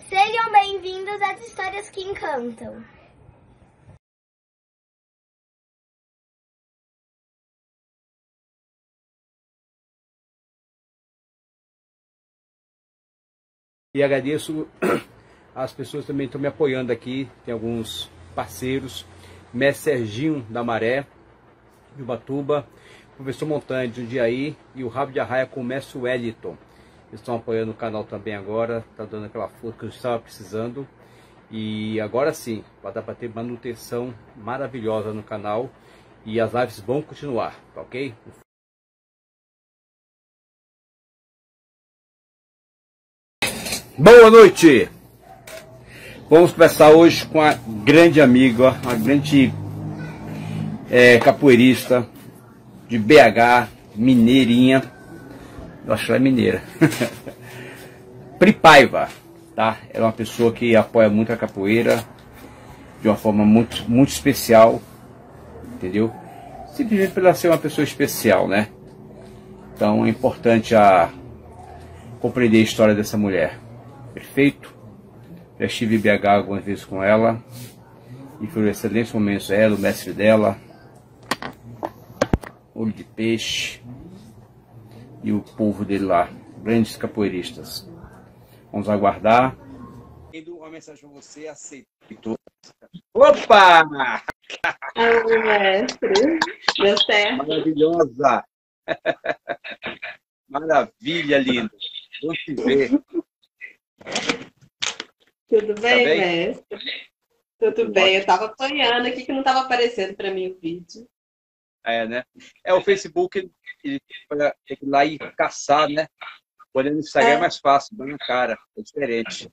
Sejam bem-vindos às Histórias que Encantam. E agradeço as pessoas que também estão me apoiando aqui. Tem alguns parceiros. Mestre Serginho da Maré, de Ubatuba, Professor Montanha de Jundiaí e o Rabo de Arraia com o Mestre Wellington. Eles estão apoiando o canal também agora, está dando aquela força que eu estava precisando. E agora sim, vai dar para ter manutenção maravilhosa no canal e as lives vão continuar, tá ok? Boa noite! Vamos conversar hoje com a grande amiga, a grande capoeirista de BH, mineirinha. Eu acho que ela é mineira. Pri Paiva, tá? Ela é uma pessoa que apoia muito a capoeira de uma forma muito especial, entendeu? Simplesmente por ela ser uma pessoa especial, né? Então é importante compreender a história dessa mulher. Perfeito? Já estive em BH algumas vezes com ela e foram excelentes momentos. Ela, o mestre dela, Olho de Peixe e o povo dele lá, grandes capoeiristas. Vamos aguardar. Uma mensagem para você, aceitou. Opa! Alô, mestre. Deu certo. Maravilhosa! Maravilha, linda! Bom te ver. Tudo bem, Tá bem? mestre? Tudo bem. Eu estava apanhando aqui que não estava aparecendo para mim o vídeo. Né? O Facebook, ele tem que ir lá e caçar, né? Porém, no Instagram é mais fácil, dá na cara, é diferente.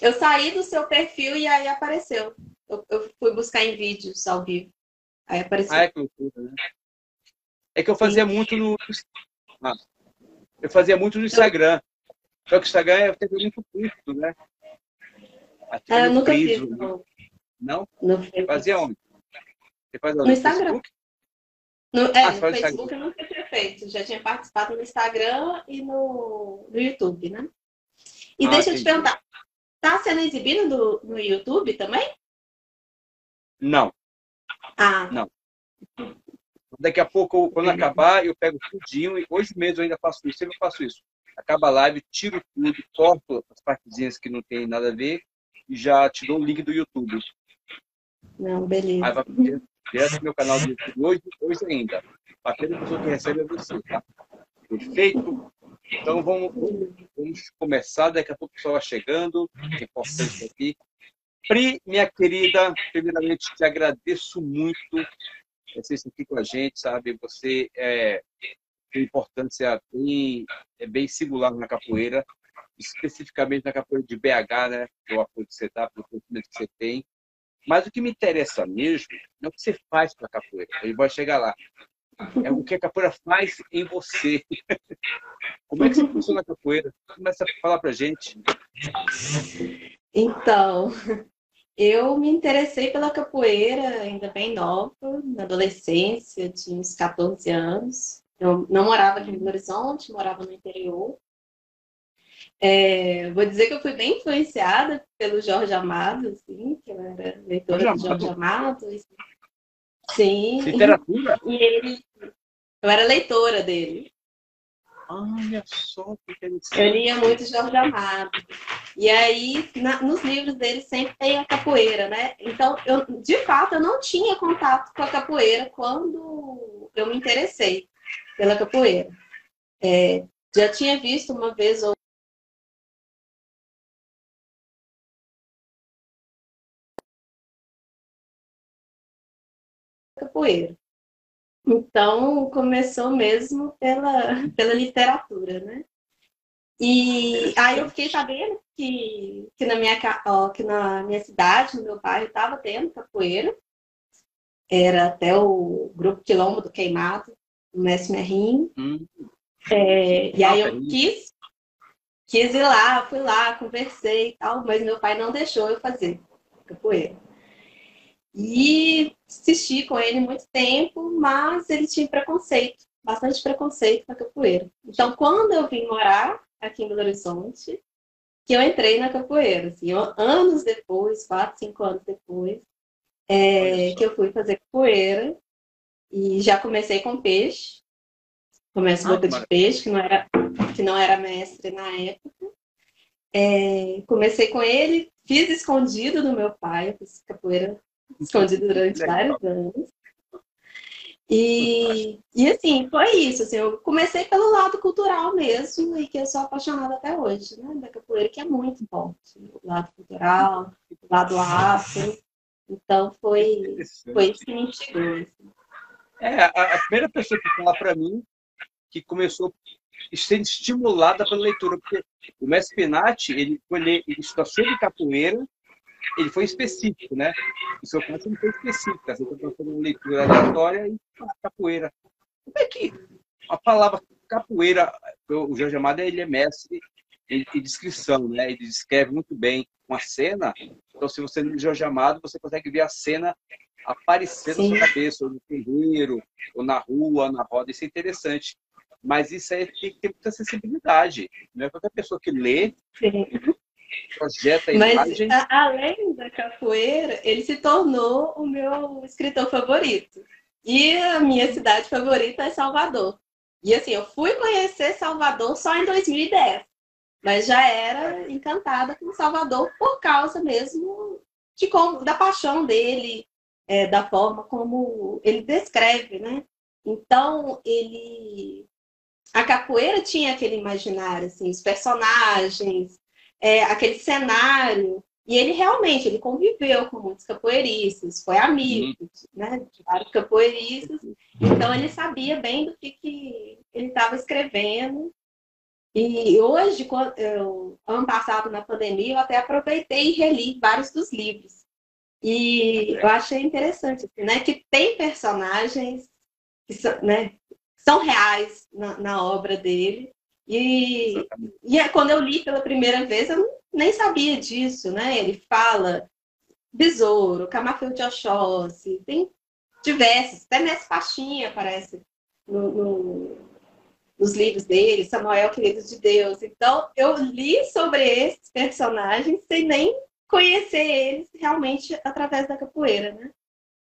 Eu saí do seu perfil e aí apareceu. Eu fui buscar em vídeos ao vivo. Aí apareceu. É que loucura, né? É que eu fazia muito eu fazia muito no Instagram. Só que o Instagram é muito curto, né? Eu nunca fiz. fiz. Não? No Fazia onde? Você faz no Instagram. Facebook? No Facebook Instagram. eu nunca tinha feito. Já tinha participado no Instagram e no YouTube, né? E deixa eu te perguntar, tá sendo exibido no YouTube também? Não. Não. Daqui a pouco, quando acabar, eu pego tudinho e hoje mesmo eu ainda faço isso. Sempre faço isso. Acaba a live, tiro tudo, corto as partezinhas que não tem nada a ver e já te dou o link do YouTube. Não, beleza. Aí vai direto no meu canal do YouTube hoje ainda. A primeira pessoa que recebe é você, tá? Perfeito? Então vamos começar. Daqui a pouco o pessoal vai chegando. É importante aqui. Pri, minha querida, primeiramente te agradeço muito por você estar aqui com a gente, sabe? Você tem importância bem singular na capoeira, especificamente na capoeira de BH, né? Que é o apoio que você dá, pelo conhecimento que você tem. Mas o que me interessa mesmo não é o que você faz com a capoeira. Ele vai chegar lá. É o que a capoeira faz em você. Como é que você funciona a capoeira? Começa a falar pra gente. Então, eu me interessei pela capoeira ainda bem nova, na adolescência, tinha uns 14 anos. Eu não morava aqui em Belo Horizonte, morava no interior. Vou dizer que eu fui bem influenciada pelo Jorge Amado, assim, que eu era leitora do Jorge Amado. Sim. Literatura? Eu era leitora dele. Olha só que interessante. Eu lia muito Jorge Amado. E aí, nos livros dele sempre tem a capoeira, né? Então, de fato, eu não tinha contato com a capoeira quando eu me interessei pela capoeira. Já tinha visto uma vez ou capoeira. Então, começou mesmo pela literatura, né? E aí eu fiquei sabendo que na minha cidade, no meu bairro, estava tendo capoeira. Era até o Grupo Quilombo do Queimado, o Mestre Merrinho. E aí eu quis ir lá, fui lá, conversei e tal, mas meu pai não deixou eu fazer capoeira. E assisti com ele muito tempo, mas ele tinha preconceito, bastante preconceito com a capoeira. Então, quando eu vim morar aqui em Belo Horizonte, que eu entrei na capoeira. Assim, anos depois, 4, 5 anos depois, que eu fui fazer capoeira. E já comecei com peixe. Começo boca de peixe, que não era mestre na época. Comecei com ele, fiz escondido do meu pai, eu fiz capoeira escondido durante vários anos. E assim, foi isso. Assim, eu comecei pelo lado cultural mesmo, e que eu sou apaixonada até hoje, né? Da capoeira, que é muito forte. O lado cultural, o lado afro. Então, foi isso que me instigou. Assim. A primeira pessoa que fala para mim que começou sendo estimulada pela leitura, porque o mestre Pinati, ele estudou sobre capoeira, ele foi específico, né? O seu caso não foi específico, você está fazendo uma leitura aleatória e capoeira. Como é que a palavra capoeira, o Jorge Amado, ele é mestre em descrição, né? Ele descreve muito bem uma cena, então se você lê Jorge Amado, você consegue ver a cena aparecer na sua cabeça, ou no terreiro, ou na rua, na roda, isso é interessante. Mas isso aí tem que ter muita sensibilidade. Não é qualquer pessoa que lê, projeta a imagem. Mas, além da capoeira, ele se tornou o meu escritor favorito. E a minha cidade favorita é Salvador. E assim, eu fui conhecer Salvador só em 2010. Mas já era encantada com Salvador por causa mesmo da paixão dele, da forma como ele descreve, né? Então, a capoeira tinha aquele imaginário, assim, os personagens, aquele cenário. E ele realmente conviveu com muitos capoeiristas, foi amigo, né, de vários capoeiristas. Então, ele sabia bem do que ele estava escrevendo. E hoje, ano passado, na pandemia, eu até aproveitei e reli vários dos livros. E eu achei interessante, assim, né, que tem personagens que são reais na obra dele. E quando eu li pela primeira vez, eu nem sabia disso, né? Ele fala Besouro, Camafeu de Oxóssi, tem diversos, até Mestre Pastinha aparece nos livros dele, Samuel, Querido de Deus. Então, eu li sobre esses personagens sem nem conhecer eles realmente através da capoeira, né?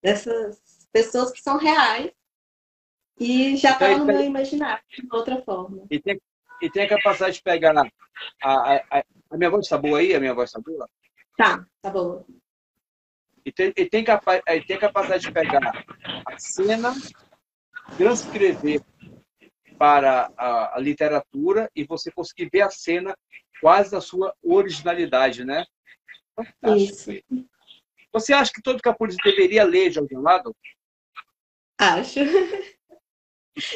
Dessas pessoas que são reais e já estavam no meu imaginário, de outra forma. E tem a capacidade de pegar... A minha voz está boa aí? A minha voz está boa? Tá boa. E tem a capacidade de pegar a cena, transcrever para a literatura e você conseguir ver a cena quase na sua originalidade, né? Fantástico. Isso. Você acha que todo capoeirista deveria ler Jorge Amado? Acho.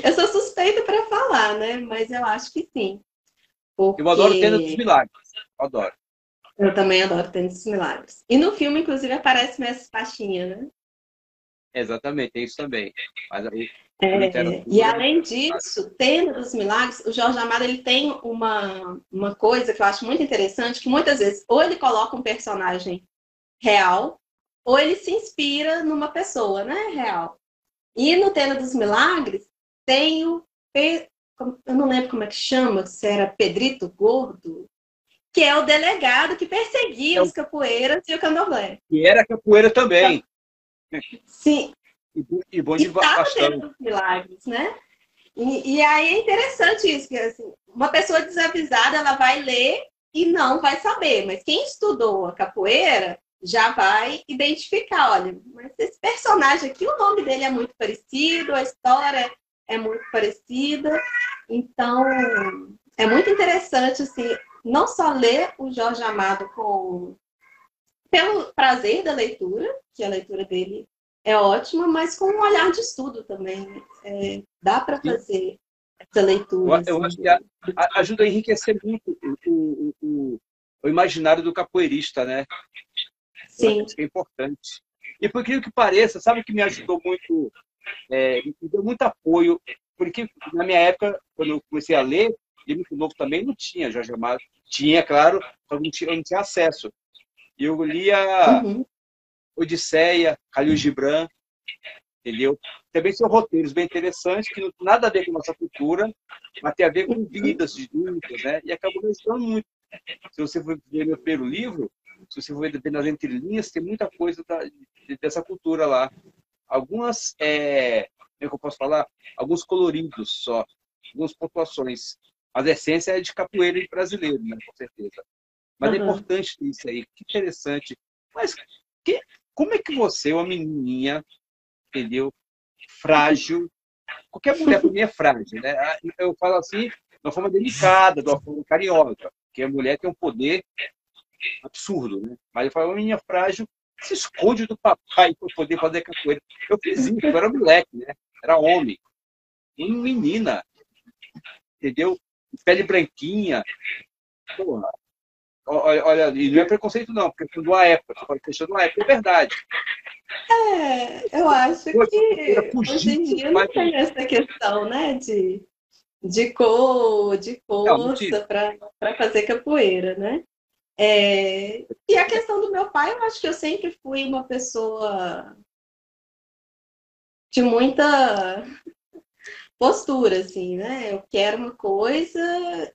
Eu sou suspeita para falar, né? Mas eu acho que sim. Porque... Eu adoro Tenda dos Milagres. Adoro. Eu também adoro Tenda dos Milagres. E no filme, inclusive, aparece Mestre Pastinha, né? Exatamente, tem isso também. Mas e além disso, Tenda dos Milagres, o Jorge Amado ele tem uma coisa que eu acho muito interessante, que muitas vezes ou ele coloca um personagem real, ou ele se inspira numa pessoa, né, real. E no Tenda dos Milagres tem eu não lembro como é que chama, se era Pedrito Gordo, que é o delegado que perseguia os capoeiras e o candomblé. E era capoeira também. Sim. E bom de bastão. Dos Milagres, né? E aí é interessante isso, que assim, uma pessoa desavisada, ela vai ler e não vai saber, mas quem estudou a capoeira já vai identificar, olha, mas esse personagem aqui, o nome dele é muito parecido, a história é muito parecida, então é muito interessante, assim, não só ler o Jorge Amado pelo prazer da leitura, que a leitura dele é ótima, mas com um olhar de estudo também. Dá para fazer essa leitura. Eu acho que ajuda a enriquecer muito o imaginário do capoeirista, né? Sim. Isso é importante. E por incrível que pareça, sabe o que me ajudou muito, me deu muito apoio, porque na minha época, quando eu comecei a ler, e muito novo também, não tinha Jorge Amado. Tinha, claro, eu não tinha acesso. E eu lia Odisseia, Khalil Gibran, entendeu? Também são roteiros bem interessantes, que não tem nada a ver com a nossa cultura, mas tem a ver com vidas de dúvidas, né? E acabou me ajudando muito. Se você for ver meu primeiro livro, se você for ver nas entrelinhas, tem muita coisa dessa cultura lá. Algumas, como é que eu posso falar? Alguns coloridos só, algumas pontuações. Mas a essência é de capoeira e brasileiro, né? Com certeza. Mas é importante isso aí, que interessante. Mas como é que você, uma menininha, entendeu? Frágil, qualquer mulher para mim é frágil, né? Eu falo assim, de uma forma delicada, de uma forma carinhosa, porque a mulher tem um poder absurdo, né? Mas eu falo, uma menina frágil se esconde do papai para poder fazer capoeira. Eu fiz isso, eu era moleque, né? Era homem. Uma menina, entendeu? Pele branquinha. Porra. Olha, e não é preconceito não, porque foi de uma época, você pode fechar de uma época, é verdade. Eu acho que hoje em dia não mas tem essa questão, né, de cor, de não tive. força para fazer capoeira, né? E a questão do meu pai, eu acho que eu sempre fui uma pessoa de muita postura, assim, né? Eu quero uma coisa,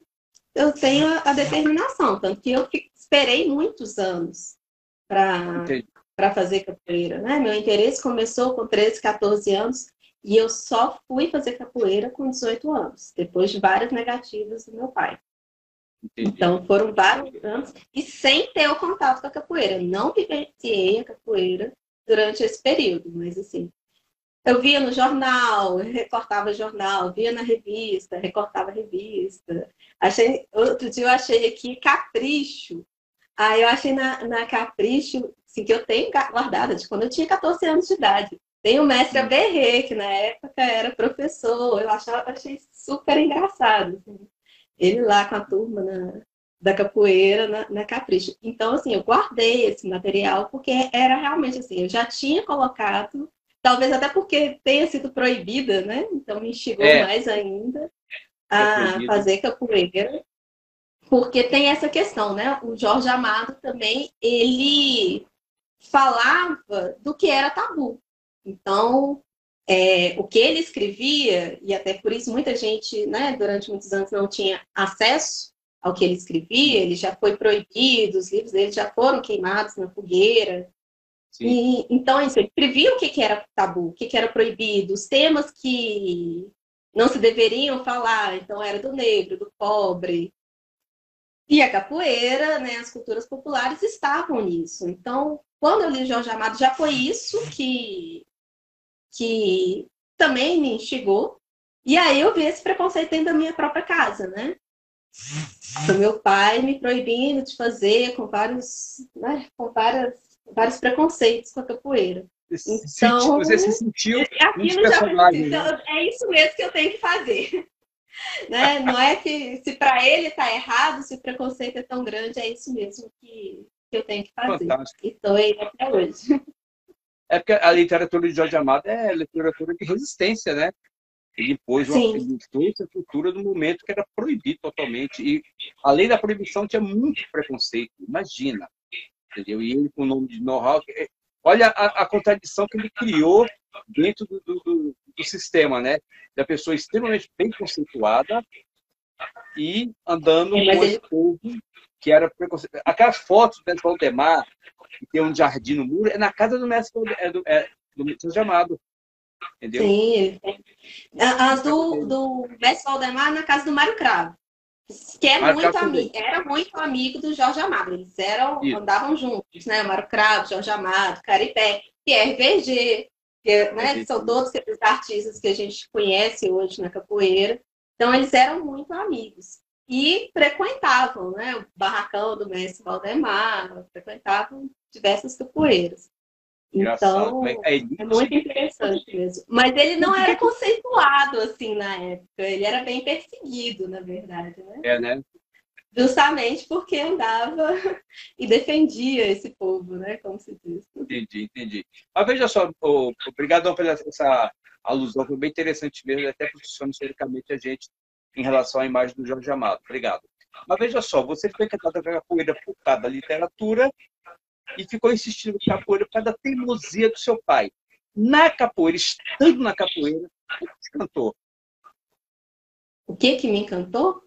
eu tenho a determinação, tanto que eu esperei muitos anos para fazer capoeira, né? Meu interesse começou com 13, 14 anos e eu só fui fazer capoeira com 18 anos, depois de várias negativas do meu pai. Entendi. Então, foram vários anos e sem ter o contato com a capoeira. Eu não vivenciei a capoeira durante esse período, mas assim, eu via no jornal, recortava jornal, via na revista, recortava revista. Outro dia eu achei aqui Capricho. Aí eu achei na Capricho, assim, que eu tenho guardada, de quando eu tinha 14 anos de idade. Tem o mestre Aberrê, que na época era professor. Eu achei super engraçado. Assim. Ele lá com a turma da capoeira na Capricho. Então, assim, eu guardei esse material porque era realmente assim, eu já tinha colocado, talvez até porque tenha sido proibida, né? Então me instigou mais ainda a fazer capoeira. Porque tem essa questão, né? O Jorge Amado também, ele falava do que era tabu. Então, o que ele escrevia, e até por isso muita gente, né, durante muitos anos não tinha acesso ao que ele escrevia, ele já foi proibido, os livros dele já foram queimados na fogueira. Então, ele escrevia o que era tabu, o que era proibido, os temas que não se deveriam falar, então era do negro, do pobre. E a capoeira, né, as culturas populares estavam nisso. Então, quando eu li Jorge Amado, já foi isso que também me instigou. E aí eu vi esse preconceito dentro da minha própria casa, né? O meu pai me proibindo de fazer com vários preconceitos com a capoeira. Então, você se sentiu aquilo já, então, é isso mesmo que eu tenho que fazer. Né? Não é que se para ele está errado, se o preconceito é tão grande, é isso mesmo que eu tenho que fazer. Fantástico. E estou aí até hoje. É porque a literatura de Jorge Amado é literatura de resistência, né? Ele impôs a cultura do momento que era proibido totalmente. E, além da proibição, tinha muito preconceito. Imagina. Entendeu? E ele, com o nome de know-how... Olha a contradição que ele criou dentro do sistema, né? Da pessoa extremamente bem conceituada e andando com esse povo que era preconceito. Aquelas fotos do mestre Valdemar, que tem um jardim no muro, é na casa do mestre do Amado. Entendeu? Sim. As do mestre Valdemar na casa do Mário Cravo, que era muito amigo do Jorge Amado. Eles andavam juntos, né? Mário Cravo, Jorge Amado, Caripé, Pierre Verger, que são todos os artistas que a gente conhece hoje na capoeira. Então, eles eram muito amigos. E frequentavam, né? O barracão do mestre Valdemar, frequentavam diversas capoeiras. Então, é muito interessante mesmo. Mas ele não era conceituado assim na época. Ele era bem perseguido, na verdade, né? Né? Justamente porque andava e defendia esse povo, né? Como se diz. Entendi. Mas veja só, obrigado pela essa alusão, foi bem interessante mesmo, até posiciona historicamente a gente em relação à imagem do Jorge Amado. Obrigado. Mas veja só, você foi encantado com a capoeira por causa da literatura e ficou insistindo com a capoeira por causa da teimosia do seu pai. Na capoeira, estando na capoeira, o que te encantou? O que me encantou?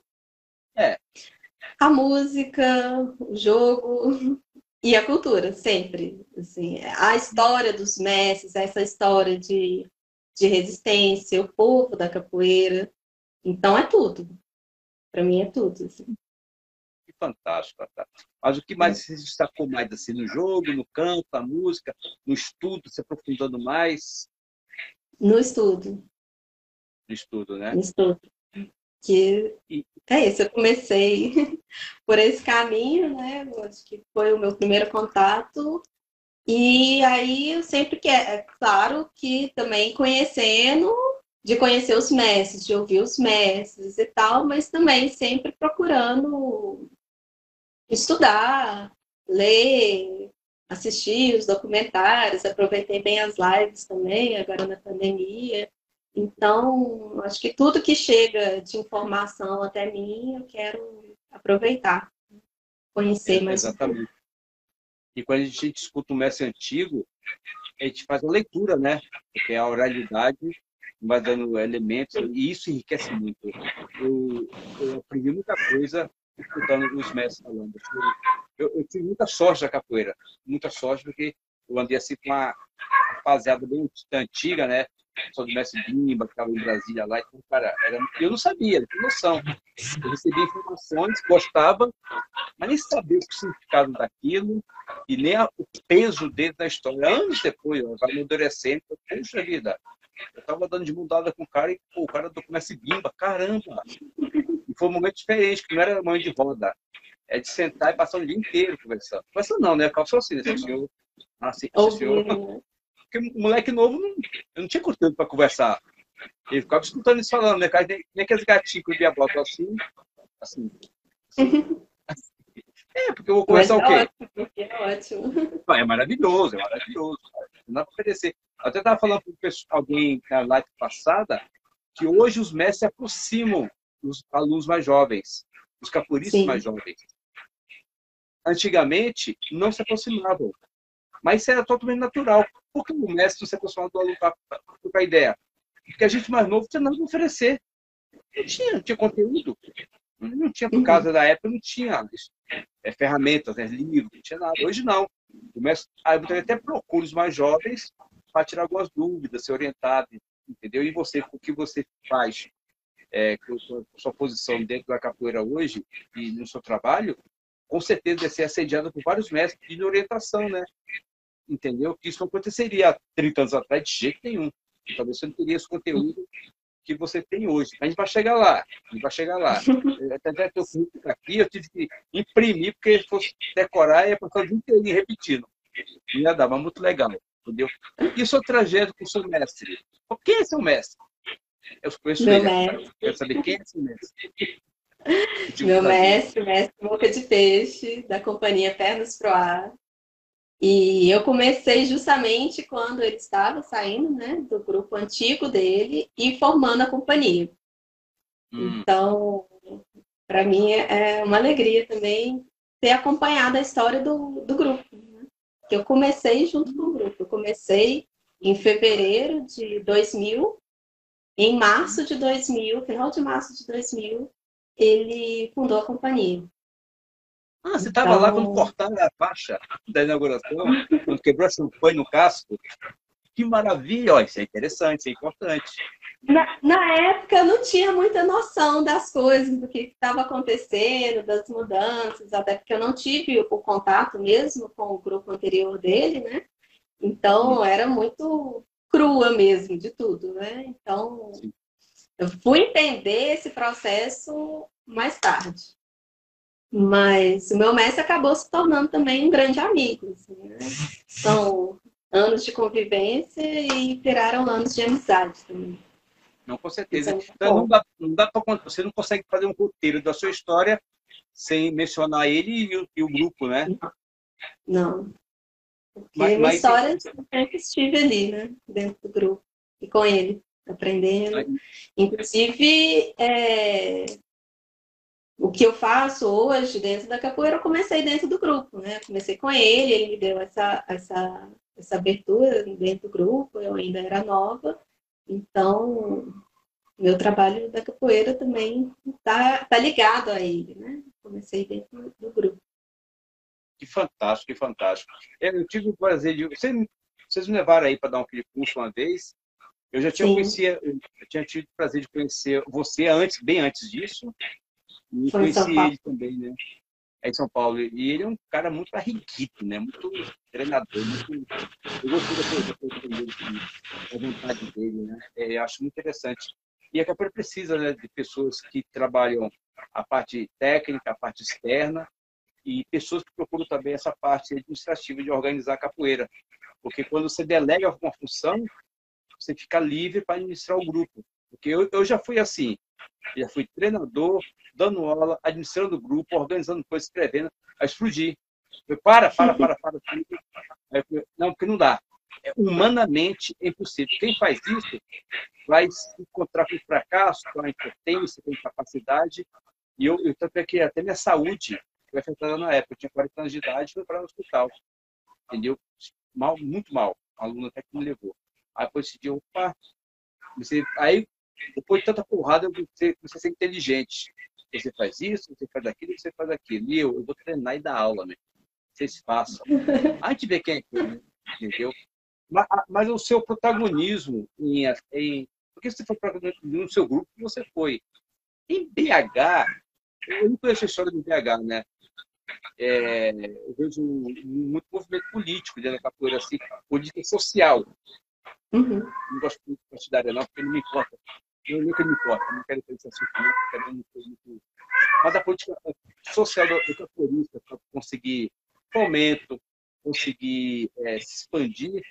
A música, o jogo e a cultura, sempre. Assim, a história dos mestres, essa história de resistência, o povo da capoeira. Então é tudo. Para mim é tudo. Assim. Que fantástico, fantástico. Mas o que mais se destacou mais assim, no jogo, no canto, na música, no estudo, se aprofundando mais No estudo. no estudo, né? No estudo. Que E, é isso, eu comecei por esse caminho, né? Eu acho que foi o meu primeiro contato. E aí eu sempre quero, é claro que também conhecendo, de conhecer os mestres, de ouvir os mestres e tal, mas também sempre procurando estudar, ler, assistir os documentários, aproveitei bem as lives também, agora na pandemia. Então, acho que tudo que chega de informação até mim, eu quero aproveitar, conhecer mais um pouco. exatamente. E quando a gente escuta um mestre antigo, a gente faz a leitura, né? Porque a oralidade vai dando elementos, e isso enriquece muito. Eu aprendi muita coisa escutando os mestres falando. Eu tive muita sorte da capoeira, muita sorte, porque eu andei assim com uma rapaziada bem antiga, né? Sou do mestre Bimba, que estava em Brasília lá, então, cara, eu não sabia, não tinha noção. Eu recebia informações, gostava, mas nem sabia o significado daquilo e nem o peso dentro da história. Anos depois, eu vai amadurecendo, puxa vida, eu estava dando de mudada com o cara e pô, o cara do comércio Bimba, caramba! E foi um momento diferente, que não era mãe de roda, é de sentar e passar o dia inteiro conversando. Conversando não, né? Ficava só assim, esse senhor, esse senhor. Ouvir, Porque moleque novo, eu não tinha conteúdo para conversar. Ele ficava escutando eles falando, né? Nem aqueles gatinhos que eu via botar assim, assim, assim. Porque eu vou mas conversar é o quê? ótimo, porque é ótimo. É maravilhoso, é maravilhoso. Não dá para oferecer. Eu até estava falando com alguém na live passada que hoje os mestres se aproximam dos alunos mais jovens, dos capoeiristas mais Sim. jovens. Antigamente, não se aproximavam, mas isso era totalmente natural. Por que o mestre não se aproximava do aluno para trocar ideia? Porque a gente mais novo tinha nada a oferecer. Não tinha conteúdo. Não tinha, por causa da época, não tinha ferramentas, né, livros, não tinha nada. Hoje não. O mestre, eu até procuro os mais jovens para tirar algumas dúvidas, ser orientado, entendeu? E você, o que você faz com a sua posição dentro da capoeira hoje e no seu trabalho, com certeza deve ser assediado por vários mestres de orientação, né? Entendeu? Que isso não aconteceria há 30 anos atrás de jeito nenhum. Talvez você não teria esse conteúdo que você tem hoje. A gente vai chegar lá. A gente vai chegar lá. Até teu currículo aqui, eu tive que imprimir, porque se fosse decorar, ia passar o dia inteiro repetindo. Não ia dar, mas muito legal. Entendeu? E o seu trajeto com o seu mestre? Quem é seu mestre? Eu conheço Meu ele. mestre. Quero saber quem é seu mestre. Meu mestre Boca de Peixe, da companhia Pernas pro Ar. E eu comecei justamente quando ele estava saindo, né, do grupo antigo dele e formando a companhia. Então, para mim é uma alegria também ter acompanhado a história do grupo. Né? Que eu comecei junto com o grupo. Eu comecei em fevereiro de 2000. Em março de 2000, final de março de 2000, ele fundou a companhia. Você estava lá quando cortaram a faixa da inauguração, quando quebrou a champanhe no casco. Que maravilha! Isso é interessante, isso é importante. Na época, eu não tinha muita noção das coisas, do que estava acontecendo, das mudanças, até porque eu não tive o contato mesmo com o grupo anterior dele, né? Então, era muito crua mesmo de tudo, né? Então, eu fui entender esse processo mais tarde. Mas o meu mestre acabou se tornando também um grande amigo. Assim, né? São anos de convivência e viraram anos de amizade também. Não, com certeza. Então, não dá para você não consegue fazer um roteiro da sua história sem mencionar ele e o grupo, né? Não. Porque minha história eu sempre estive ali, né? Dentro do grupo. E com ele, aprendendo. Inclusive, o que eu faço hoje dentro da capoeira, eu comecei dentro do grupo, né? Comecei com ele me deu essa abertura dentro do grupo, eu ainda era nova. Então, meu trabalho da capoeira também tá ligado a ele, né? comecei dentro do grupo. Que fantástico, que fantástico. Eu tive o prazer de... Vocês me levaram aí para dar aquele curso uma vez. Eu já tinha eu tinha tido o prazer de conhecer você antes, bem antes disso. E Foi em São conheci Paulo. ele também, né? É em São Paulo. E ele é um cara muito arreguito, né? Muito treinador, muito... Eu gostei da coisa dele, da vontade dele, né? Eu acho muito interessante. E a capoeira precisa, né, de pessoas que trabalham a parte técnica, a parte externa, e pessoas que procuram também essa parte administrativa de organizar a capoeira. Porque quando você delega uma função, você fica livre para administrar o grupo. Porque eu já fui assim, já fui treinador, dando aula, administrando o grupo, organizando coisas, escrevendo, a explodir. Eu, para. Aí eu falei, não, porque não dá. É humanamente impossível. Quem faz isso vai se encontrar com fracasso, com a impotência, com a incapacidade. E eu tanto é que até minha saúde foi afetada na época. Eu tinha 40 anos de idade e fui para o hospital. Entendeu? Mal, muito mal. A aluna até que me levou. Aí depois esse dia, opa, aí depois de tanta porrada, eu comecei a ser inteligente. Você faz isso, você faz aquilo, você faz aquilo. E eu vou treinar e dar aula, mesmo. Vocês façam. A gente vê quem é quem, né? Entendeu? Mas o seu protagonismo porque você foi no seu grupo, você foi. Em BH, eu não conheço a história do BH, né? Eu vejo muito movimento político dentro da capoeira, assim, política social. Uhum. Não gosto muito de partidária, não, porque não me importa. Eu nunca me importa, não quero ter esse assunto, muito. Mas a política social do capoeirista, para conseguir fomento, conseguir se expandir.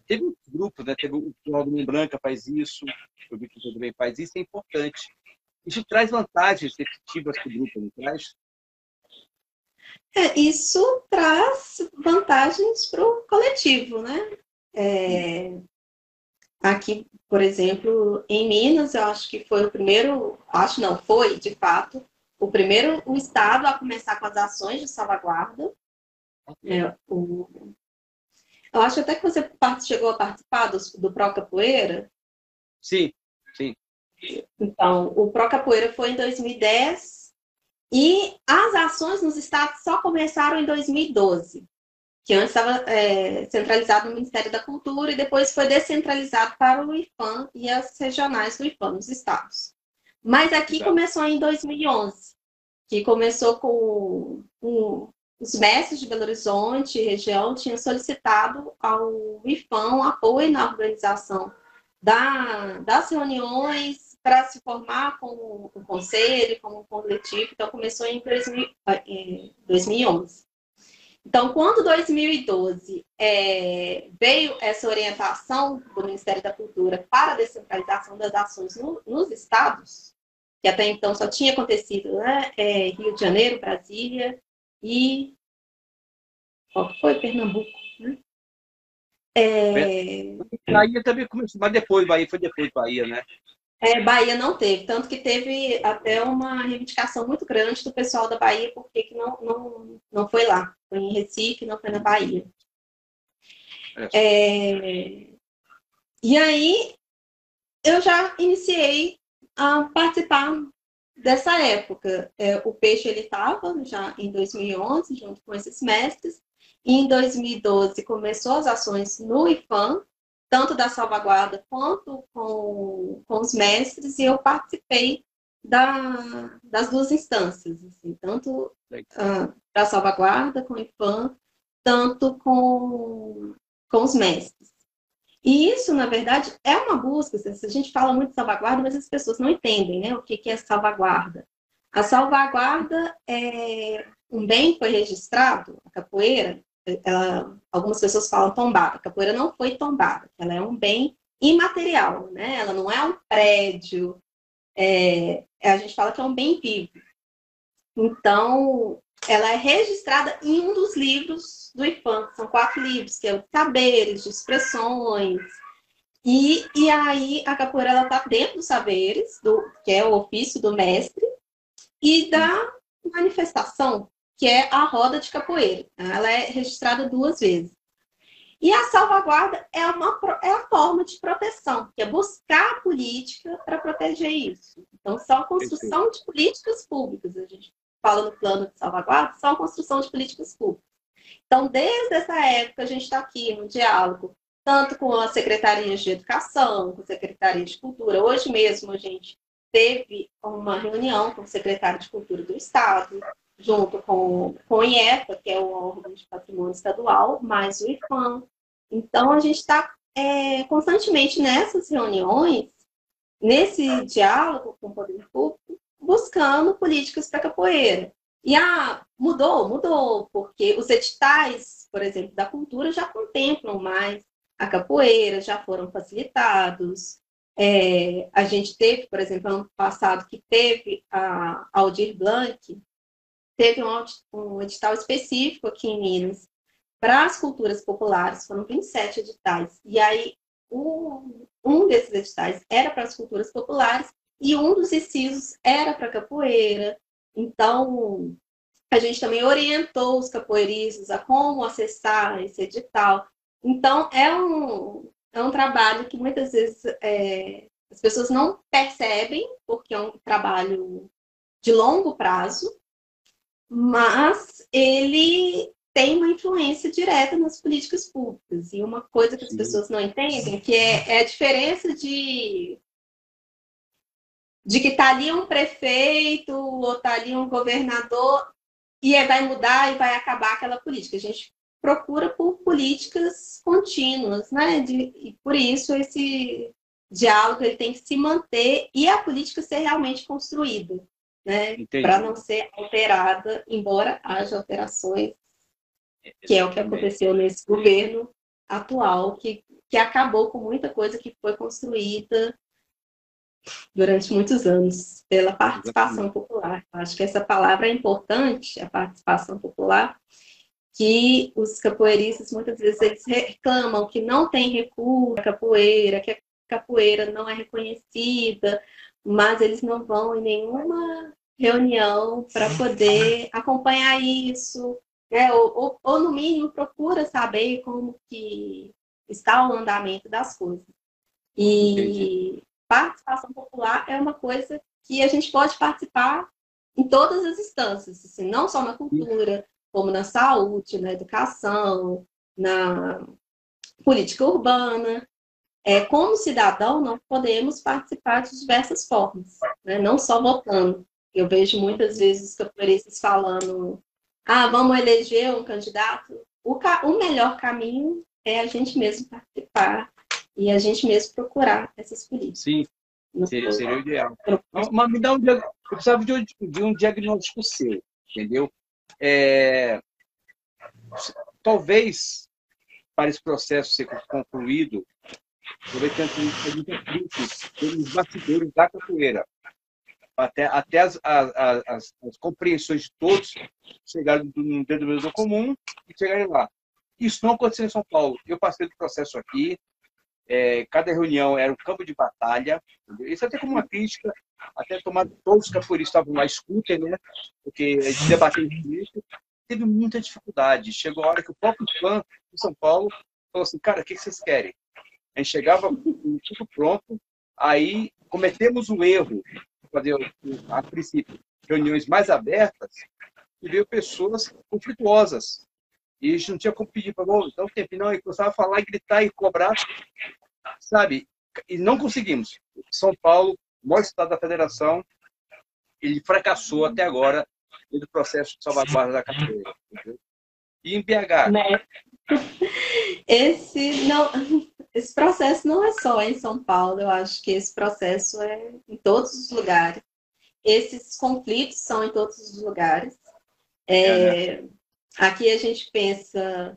Teve um grupo, né? Teve o Aldo Branca faz isso, o Vitor também faz isso, é importante. Isso traz vantagens efetivas para o grupo, não traz? Isso traz vantagens para o coletivo, né? Aqui, por exemplo, em Minas, eu acho que foi o primeiro, acho não, foi, de fato, o estado a começar com as ações de salvaguarda. Eu acho até que você chegou a participar do Pro Capoeira. Sim, sim. Então, o Pro Capoeira foi em 2010 e as ações nos estados só começaram em 2012. Que antes estava centralizado no Ministério da Cultura e depois foi descentralizado para o IPHAN e as regionais do IPHAN nos estados. Mas aqui começou em 2011, que começou com os mestres de Belo Horizonte e região tinham solicitado ao IPHAN um apoio na organização das reuniões para se formar como um conselho, como um coletivo. Então, começou em 2011. Então, quando 2012 veio essa orientação do Ministério da Cultura para a descentralização das ações nos estados, que até então só tinha acontecido, né, Rio de Janeiro, Brasília e qual foi? Pernambuco, né? Bahia também começou, mas Bahia foi depois Bahia, né? Bahia não teve, tanto que teve até uma reivindicação muito grande do pessoal da Bahia, porque que não foi lá. Foi em Recife, não foi na Bahia. E aí, eu já iniciei a participar dessa época. O Peixe, ele estava já em 2011, junto com esses mestres. E em 2012, começou as ações no IPHAN, tanto da salvaguarda quanto com os mestres, e eu participei das duas instâncias, assim, tanto para a salvaguarda com o IPHAN, tanto com os mestres. E isso, na verdade, é uma busca. A gente fala muito de salvaguarda, mas as pessoas não entendem, né, o que é salvaguarda. A salvaguarda é um bem que foi registrado, a capoeira. Algumas pessoas falam tombada. A capoeira não foi tombada. Ela é um bem imaterial, né? Ela não é um prédio. A gente fala que é um bem vivo. Então, ela é registrada em um dos livros do IPHAN. São 4 livros, que é o de saberes, de expressões. E aí, a capoeira está dentro dos saberes, que é o ofício do mestre, e da manifestação, que é a roda de capoeira. Ela é registrada 2 vezes. E a salvaguarda é a forma de proteção, que é buscar a política para proteger isso. Então, são a construção de políticas públicas. A gente fala no plano de salvaguarda, são a construção de políticas públicas. Então, desde essa época, a gente está aqui no diálogo, tanto com as secretarias de educação, com a secretaria de cultura. Hoje mesmo a gente teve uma reunião com o secretário de cultura do estado, junto com o IEPA, que é o órgão de patrimônio estadual, mais o IFAM. Então, a gente está constantemente nessas reuniões, nesse diálogo com o poder público, buscando políticas para a capoeira. E mudou, porque os editais, por exemplo, da cultura já contemplam mais a capoeira, já foram facilitados. A gente teve, por exemplo, ano passado, que teve a Aldir Blanc, teve um edital específico aqui em Minas para as culturas populares, foram 27 editais. E aí, um desses editais era para as culturas populares e um dos incisos era para capoeira. Então, a gente também orientou os capoeiristas a como acessar esse edital. Então, é um trabalho que muitas vezes as pessoas não percebem, porque é um trabalho de longo prazo, mas ele tem uma influência direta nas políticas públicas. E uma coisa que as pessoas não entendem, que é a diferença de que está ali um prefeito ou está ali um governador e vai mudar e vai acabar aquela política. A gente procura por políticas contínuas, né? E por isso esse diálogo ele tem que se manter e a política ser realmente construída, né? Para não ser alterada, embora haja alterações, que é o que aconteceu nesse governo atual, que acabou com muita coisa que foi construída durante muitos anos pela participação popular. Acho que essa palavra é importante, a participação popular, que os capoeiristas muitas vezes eles reclamam que não tem recurso à capoeira, que a capoeira não é reconhecida, mas eles não vão em nenhuma reunião para poder acompanhar isso, né? Ou no mínimo procura saber como que está o andamento das coisas. E participação popular é uma coisa que a gente pode participar em todas as instâncias, assim, não só na cultura, como na saúde, na educação, na política urbana. Como cidadão, nós podemos participar de diversas formas, né? Não só votando. Eu vejo muitas vezes os capoeiristas falando: vamos eleger um candidato. O melhor caminho é a gente mesmo participar e a gente mesmo procurar essas políticas. Sim, seria o ideal. Mas me dá eu precisava de um diagnóstico seu, entendeu? Talvez, para esse processo ser concluído, talvez tenha muita crítica pelos bastidores da capoeira. Até as compreensões de todos chegarem no denominador comum e chegarem lá. Isso não aconteceu em São Paulo. Eu passei do processo aqui. Cada reunião era um campo de batalha. Entendeu? Isso até como uma crítica, até tomar todos os capoeiristas estavam lá, escutem, né? Porque a gente debateu isso. Teve muita dificuldade. Chegou a hora que o próprio fã de São Paulo falou assim: cara, o que vocês querem? A gente chegava com tudo pronto, aí cometemos o erro de fazer, a princípio, reuniões mais abertas e veio pessoas conflituosas. E a gente não tinha como pedir para então o tempo não, e começava a falar, e gritar e cobrar, sabe? E não conseguimos. São Paulo, o maior estado da federação, ele fracassou até agora no processo de salvaguarda da capoeira. Entendeu? E em BH? Né? Esse processo não é só em São Paulo, eu acho que esse processo é em todos os lugares. Esses conflitos são em todos os lugares. Aqui a gente pensa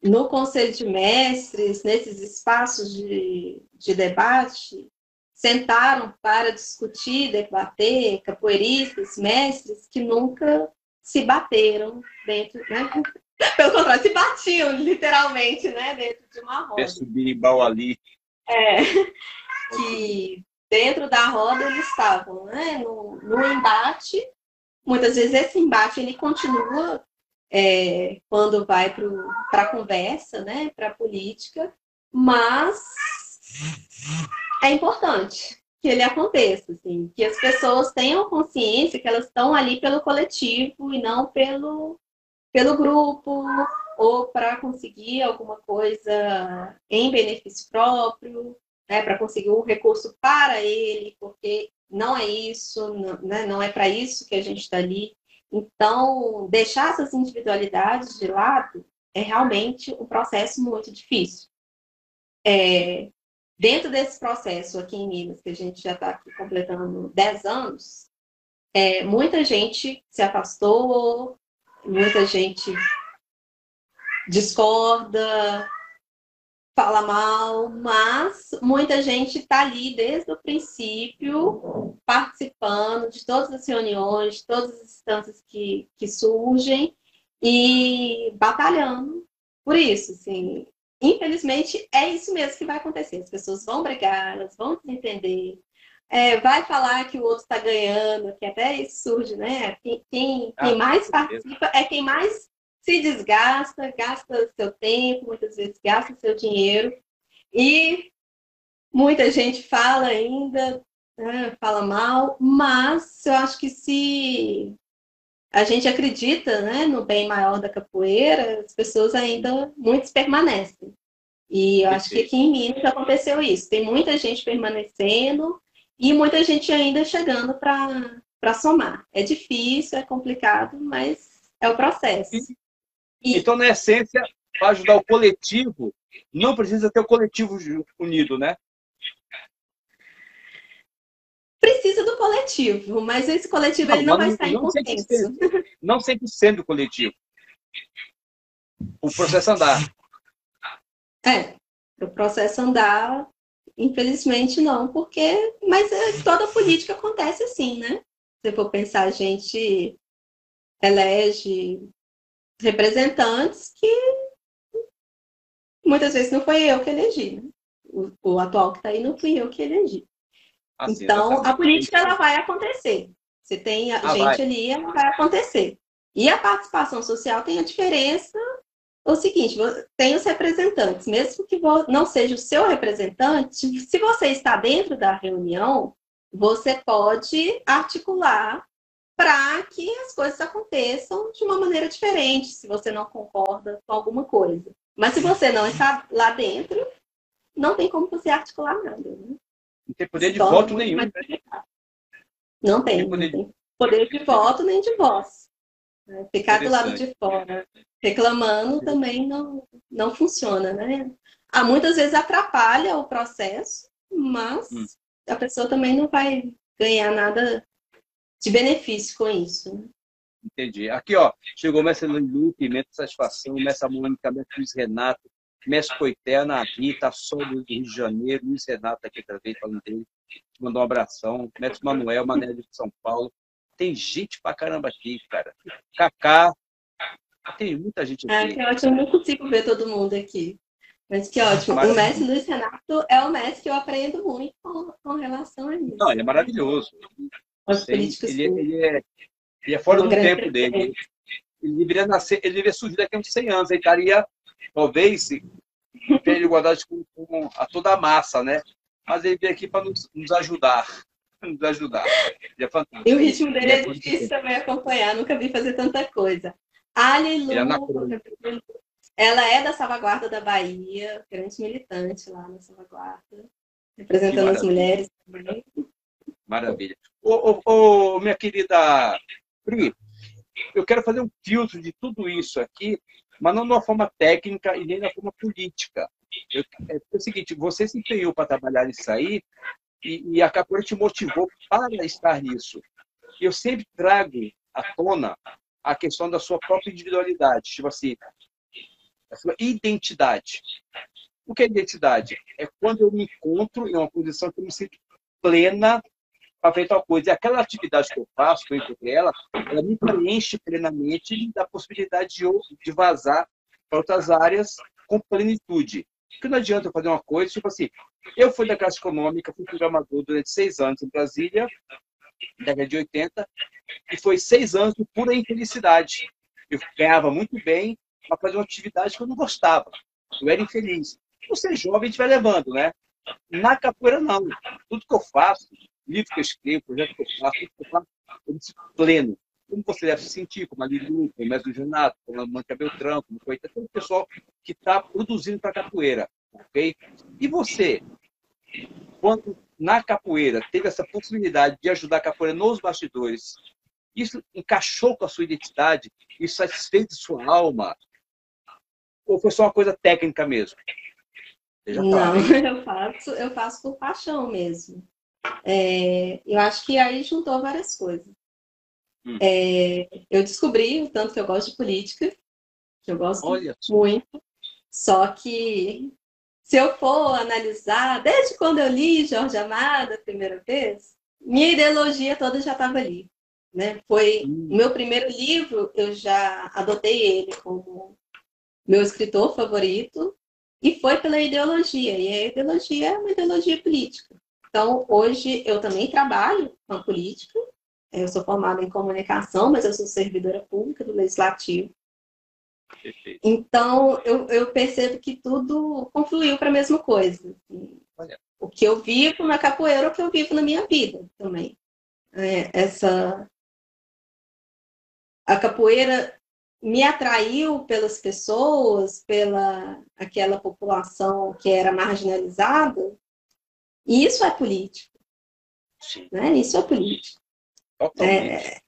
no Conselho de Mestres, nesses espaços de debate, sentaram para discutir, debater, capoeiristas, mestres que nunca se bateram dentro, né? Pelo contrário, se batiam literalmente, né, dentro de uma roda. Berimbau ali. Que dentro da roda eles estavam, né, no embate. Muitas vezes esse embate ele continua quando vai para a conversa, né, para a política, mas é importante. que ele aconteça, assim, que as pessoas tenham consciência que elas estão ali pelo coletivo e não pelo grupo, ou para conseguir alguma coisa em benefício próprio, né, para conseguir um recurso para ele, porque não é isso, não, né, não é para isso que a gente está ali. Então, deixar essas individualidades de lado é realmente um processo muito difícil. Dentro desse processo aqui em Minas, que a gente já está aqui completando 10 anos, muita gente se afastou, muita gente discorda, fala mal, mas muita gente está ali desde o princípio, participando de todas as reuniões, de todas as instâncias que surgem e batalhando por isso, assim. Infelizmente, é isso mesmo que vai acontecer. As pessoas vão brigar, elas vão se entender, vai falar que o outro está ganhando, que até isso surge, né? Quem mais participa é quem mais se desgasta, gasta seu tempo, muitas vezes gasta seu dinheiro. E muita gente fala ainda, né, fala mal, mas eu acho que se a gente acredita, né, no bem maior da capoeira, as pessoas ainda, muitos permanecem. E eu acho que aqui em Minas aconteceu isso. Tem muita gente permanecendo e muita gente ainda chegando para somar. É difícil, é complicado, mas é o processo. Então, na essência, para ajudar o coletivo, não precisa ter o coletivo unido, né? Precisa do coletivo, mas esse coletivo ele não vai estar em consenso. Não 100% do coletivo. O processo andar. O processo andar, infelizmente não, porque... Mas toda política acontece assim, né? Se for pensar, a gente elege representantes que muitas vezes não foi eu que elegi, né? O atual que está aí não fui eu que elegi. Assim, então, exatamente. a política ela vai acontecer. Você tem a gente vai. ali, ela vai acontecer. E a participação social tem a diferença, o seguinte, tem os representantes, mesmo que não seja o seu representante, se você está dentro da reunião, você pode articular para que as coisas aconteçam de uma maneira diferente, se você não concorda com alguma coisa. Mas se você não está lá dentro, não tem como você articular nada. Né? Não tem poder de voto nenhum. Não tem poder de voto nem de voz. Ficar do lado de fora reclamando também não funciona, né? Muitas vezes atrapalha o processo, mas a pessoa também não vai ganhar nada de benefício com isso. Né? Entendi. Aqui, ó, chegou o mestre Lu, Pimenta Satisfação, mestre Mônica, mestre Luiz Renato, mestre Coité, Ana Rita, Sol do Rio de Janeiro, Luiz Renato aqui também falando dele, te mandou um abração, mestre Manuel, Mané de São Paulo. Tem gente pra caramba aqui, cara. Cacá, tem muita gente aqui. Que ótimo, eu não consigo ver todo mundo aqui. Mas que ótimo. Maravilha. O mestre Luiz Renato é o mestre que eu aprendo muito com relação a isso. Não, ele é maravilhoso. Ele é fora do tempo dele. Ele deveria nascer, ele deveria surgir daqui a uns 100 anos. Ele estaria, talvez, em igualdade com a toda a massa, né? Mas ele veio aqui para nos ajudar. Nos ajudar. Ele é fantástico. E o ritmo dele é difícil também acompanhar. Nunca vi fazer tanta coisa. Aleluia. Ela é da Salvaguarda da Bahia, grande militante lá na Salvaguarda, representando as mulheres também. Maravilha. Minha querida Pri, eu quero fazer um filtro de tudo isso aqui, mas não de uma forma técnica e nem de uma forma política. É o seguinte, você se empenhou para trabalhar isso aí e a capoeira te motivou para estar nisso. Eu sempre trago à tona a questão da sua própria individualidade, tipo assim, a sua identidade. O que é identidade? É quando eu me encontro em uma posição que eu me sinto plena para fazer tal coisa. E aquela atividade que eu faço, que eu encontrei ela me preenche plenamente e dá a possibilidade de vazar para outras áreas com plenitude. Porque não adianta eu fazer uma coisa, tipo assim, eu fui da classe econômica, fui programador durante 6 anos em Brasília, na década de 80, e foi 6 anos de pura infelicidade. Eu ganhava muito bem, mas fazia uma atividade que eu não gostava. Eu era infeliz. Você jovem, a gente vai levando, né? Na capoeira, não. Tudo que eu faço, livro que eu escrevo, projeto que eu faço, tudo que eu faço, eu me sinto pleno. Como você deve se sentir, como a Lilu, como o Mestre Renato, como a Manca Beltrão, como foi todo o pessoal que está produzindo para a capoeira. Ok? E você, quando na capoeira teve essa possibilidade de ajudar a capoeira nos bastidores, isso encaixou com a sua identidade? Isso satisfez sua alma? Ou foi só uma coisa técnica mesmo? Seja Não, claro, hein? eu faço por paixão mesmo. Eu acho que aí juntou várias coisas. Hum. Eu descobri o tanto que eu gosto de política, que eu gosto Olha só. muito, só que se eu for analisar, desde quando eu li Jorge Amado a primeira vez, minha ideologia toda já estava ali. Né? Foi o meu primeiro livro, eu já adotei ele como meu escritor favorito, e foi pela ideologia, e a ideologia é uma ideologia política. Então, hoje eu também trabalho com a política, eu sou formada em comunicação, mas eu sou servidora pública do Legislativo. Perfeito. Então, eu percebo que tudo confluiu para a mesma coisa. Olha. O que eu vivo na capoeira, o que eu vivo na minha vida também. A capoeira me atraiu pelas pessoas, pela aquela população que era marginalizada, e isso é político. Sim. Né? Isso é político.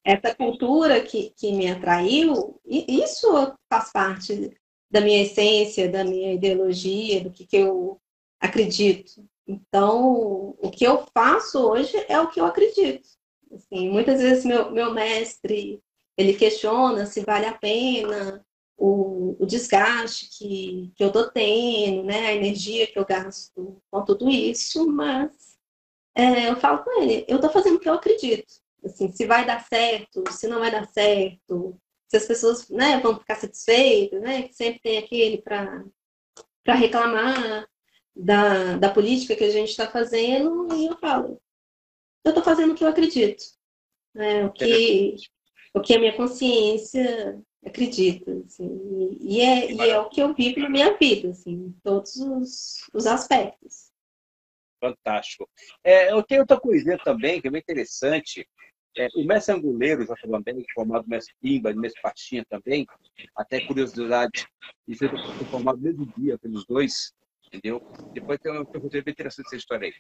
Essa cultura que me atraiu, isso faz parte da minha essência, da minha ideologia, do que eu acredito. Então, o que eu faço hoje é o que eu acredito. Assim, muitas vezes meu mestre, ele questiona se vale a pena o desgaste que eu estou tendo, né? A energia que eu gasto com tudo isso, mas eu falo com ele, eu estou fazendo o que eu acredito. Assim, se vai dar certo, se não vai dar certo, se as pessoas, né, vão ficar satisfeitas, né? Que sempre tem aquele para reclamar da política que a gente está fazendo, e eu falo, eu estou fazendo o que eu acredito. Né? O que a minha consciência acredita. Assim, e é o que eu vivo na minha vida, assim, em todos os aspectos. Fantástico. Eu tenho outra coisinha também, que é bem interessante. O mestre Anguleiro, já também, formado no mestre Pimba, no mestre Pastinha também, até curiosidade, isso eu fui formado no mesmo dia pelos dois, entendeu? Depois tem uma coisa bem interessante essa história aí.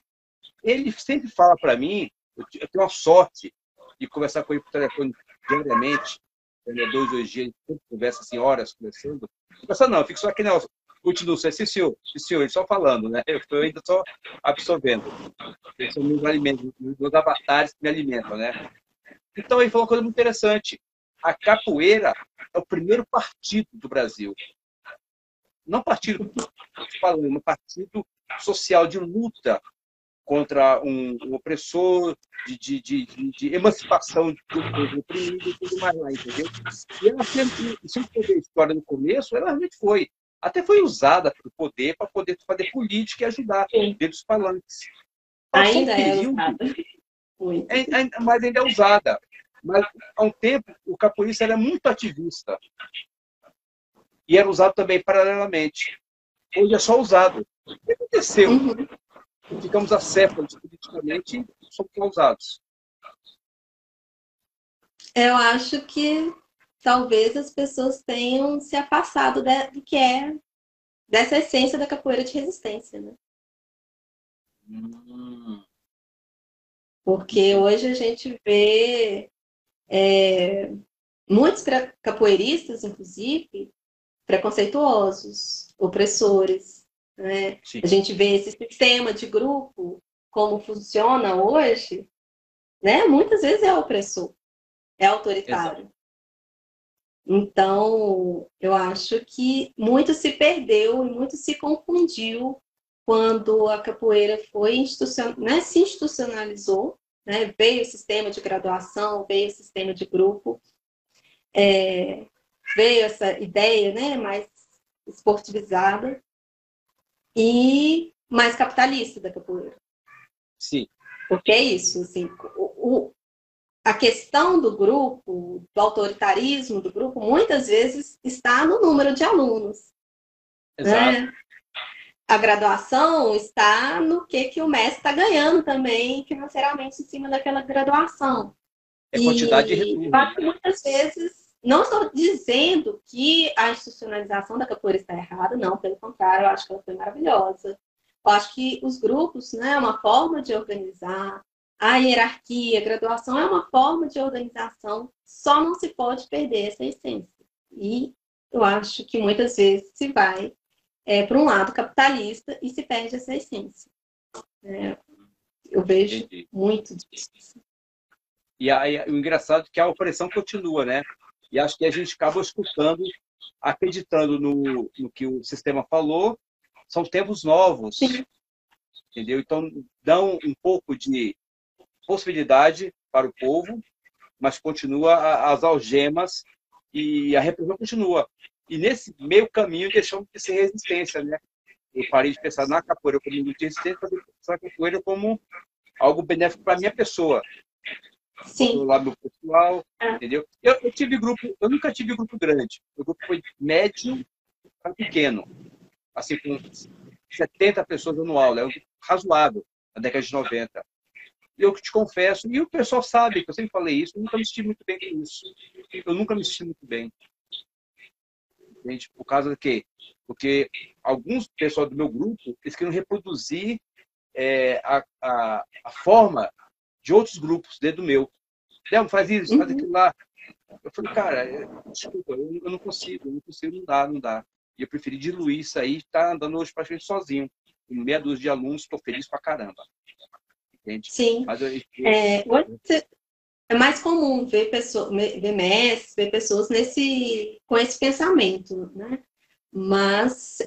Ele sempre fala para mim, eu tenho a sorte de conversar com ele por telefone diariamente, 2 dias, a gente conversa assim, horas conversando. Conversa não, eu fico só aqui, não, continuo, sim, senhor, ele só falando, né? Eu estou ainda só absorvendo. Esses são meus alimentos, meus avatares que me alimentam, né? Então, ele falou uma coisa muito interessante. A capoeira é o primeiro partido do Brasil. Não partido, falando, um partido social de luta contra um opressor, de emancipação de um povo oprimido e tudo mais lá, entendeu? E ela sempre, se for ver a história no começo, ela realmente foi. Até foi usada pelo poder para poder fazer política e ajudar dentro dos palanques. Passou Ainda é usada. Mas ainda é usada. Mas, há um tempo, o capoeirista era muito ativista. E era usado também paralelamente. Hoje é só usado. O que aconteceu? Ficamos acéfalos politicamente e somos usados. Eu acho que talvez as pessoas tenham se afastado do que é dessa essência da capoeira de resistência, né? Porque hoje a gente vê muitos capoeiristas, inclusive, preconceituosos, opressores. Né? A gente vê esse sistema de grupo, como funciona hoje, né? Muitas vezes é opressor, é autoritário. Exato. Então, eu acho que muito se perdeu e muito se confundiu quando a capoeira foi se institucionalizou, né? Veio o sistema de graduação, veio o sistema de grupo, veio essa ideia, né, mais esportivizada e mais capitalista da capoeira. Sim. Porque é isso, assim, a questão do grupo, do autoritarismo do grupo, muitas vezes está no número de alunos. Exato. Né? a graduação está no que o mestre está ganhando também financeiramente em cima daquela graduação. É quantidade de E retorno. eu acho que muitas vezes, não estou dizendo que a institucionalização da capoeira está errada, não, pelo contrário, eu acho que ela foi maravilhosa. Eu acho que os grupos, né, é uma forma de organizar, a hierarquia, a graduação é uma forma de organização, só não se pode perder essa essência. E eu acho que muitas vezes se vai para um lado capitalista e se perde essa essência. Eu vejo Entendi. muito disso. E aí, o engraçado é que a opressão continua, né? E acho que a gente acaba escutando, acreditando no que o sistema falou. São tempos novos, Sim. entendeu? Então, dão um pouco de possibilidade para o povo, mas continua as algemas e a repressão continua. E nesse meio caminho deixamos de ser resistência, né? Eu parei de pensar na capoeira como muito resistência, mas eu pensar na capoeira como algo benéfico para a minha pessoa. Sim. Lá meu pessoal, entendeu? Eu tive grupo, eu nunca tive grupo grande. O grupo foi médio para pequeno, assim, com 70 pessoas dando aula, é um grupo razoável, na década de 90. E eu te confesso, e o pessoal sabe que eu sempre falei isso, eu nunca me senti muito bem com isso. Eu nunca me senti muito bem. Entende? Por causa do quê? Porque alguns pessoal do meu grupo, eles queriam reproduzir a forma de outros grupos dentro do meu. Faz isso, faz aquilo lá. Eu falei, cara, desculpa, eu não consigo, não dá. E eu preferi diluir isso aí e estar andando hoje praticamente sozinho. Com meia dúzia de alunos, estou feliz pra caramba. Entende? Sim. Mas hoje é mais comum ver mestres, ver pessoas com esse pensamento, né? Mas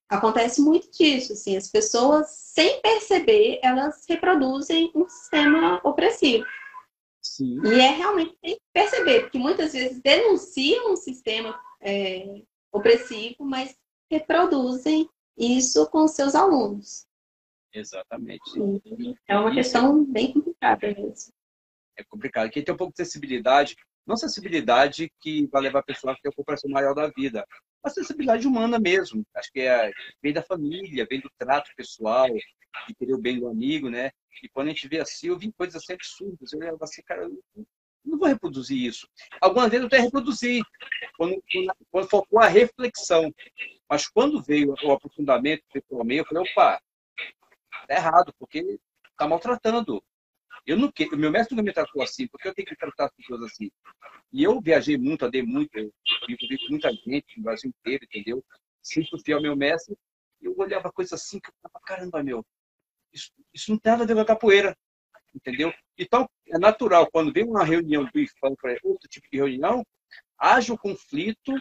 acontece muito disso, assim, as pessoas, sem perceber, elas reproduzem um sistema opressivo. Sim. E realmente tem que perceber, porque muitas vezes denunciam um sistema opressivo, mas reproduzem isso com seus alunos. Exatamente. É uma questão bem complicada mesmo. É complicado. Quem tem um pouco de sensibilidade, não sensibilidade que vai levar a pessoa a ter a compreensão maior da vida, mas sensibilidade humana mesmo. Acho que vem da família, vem do trato pessoal, de querer o bem do amigo, né? E quando a gente vê assim, eu vi coisas assim absurdas. Eu olhava assim, cara, eu não vou reproduzir isso. Algumas vezes eu até reproduzi, quando focou a reflexão. Mas quando veio o aprofundamento pessoalmente, eu falei, opa, tá errado, porque tá maltratando. O meu mestre nunca me tratou assim, porque eu tenho que tratar as pessoas assim. E eu viajei muito, andei muito, eu envolvi com muita gente no Brasil inteiro, entendeu? Sempre fui fiel ao meu mestre. E eu olhava coisas assim que eu falava, caramba, meu, isso não tem nada a ver com a capoeira, entendeu? Então, é natural, quando vem uma reunião do IFAM, para outro tipo de reunião, haja o conflito,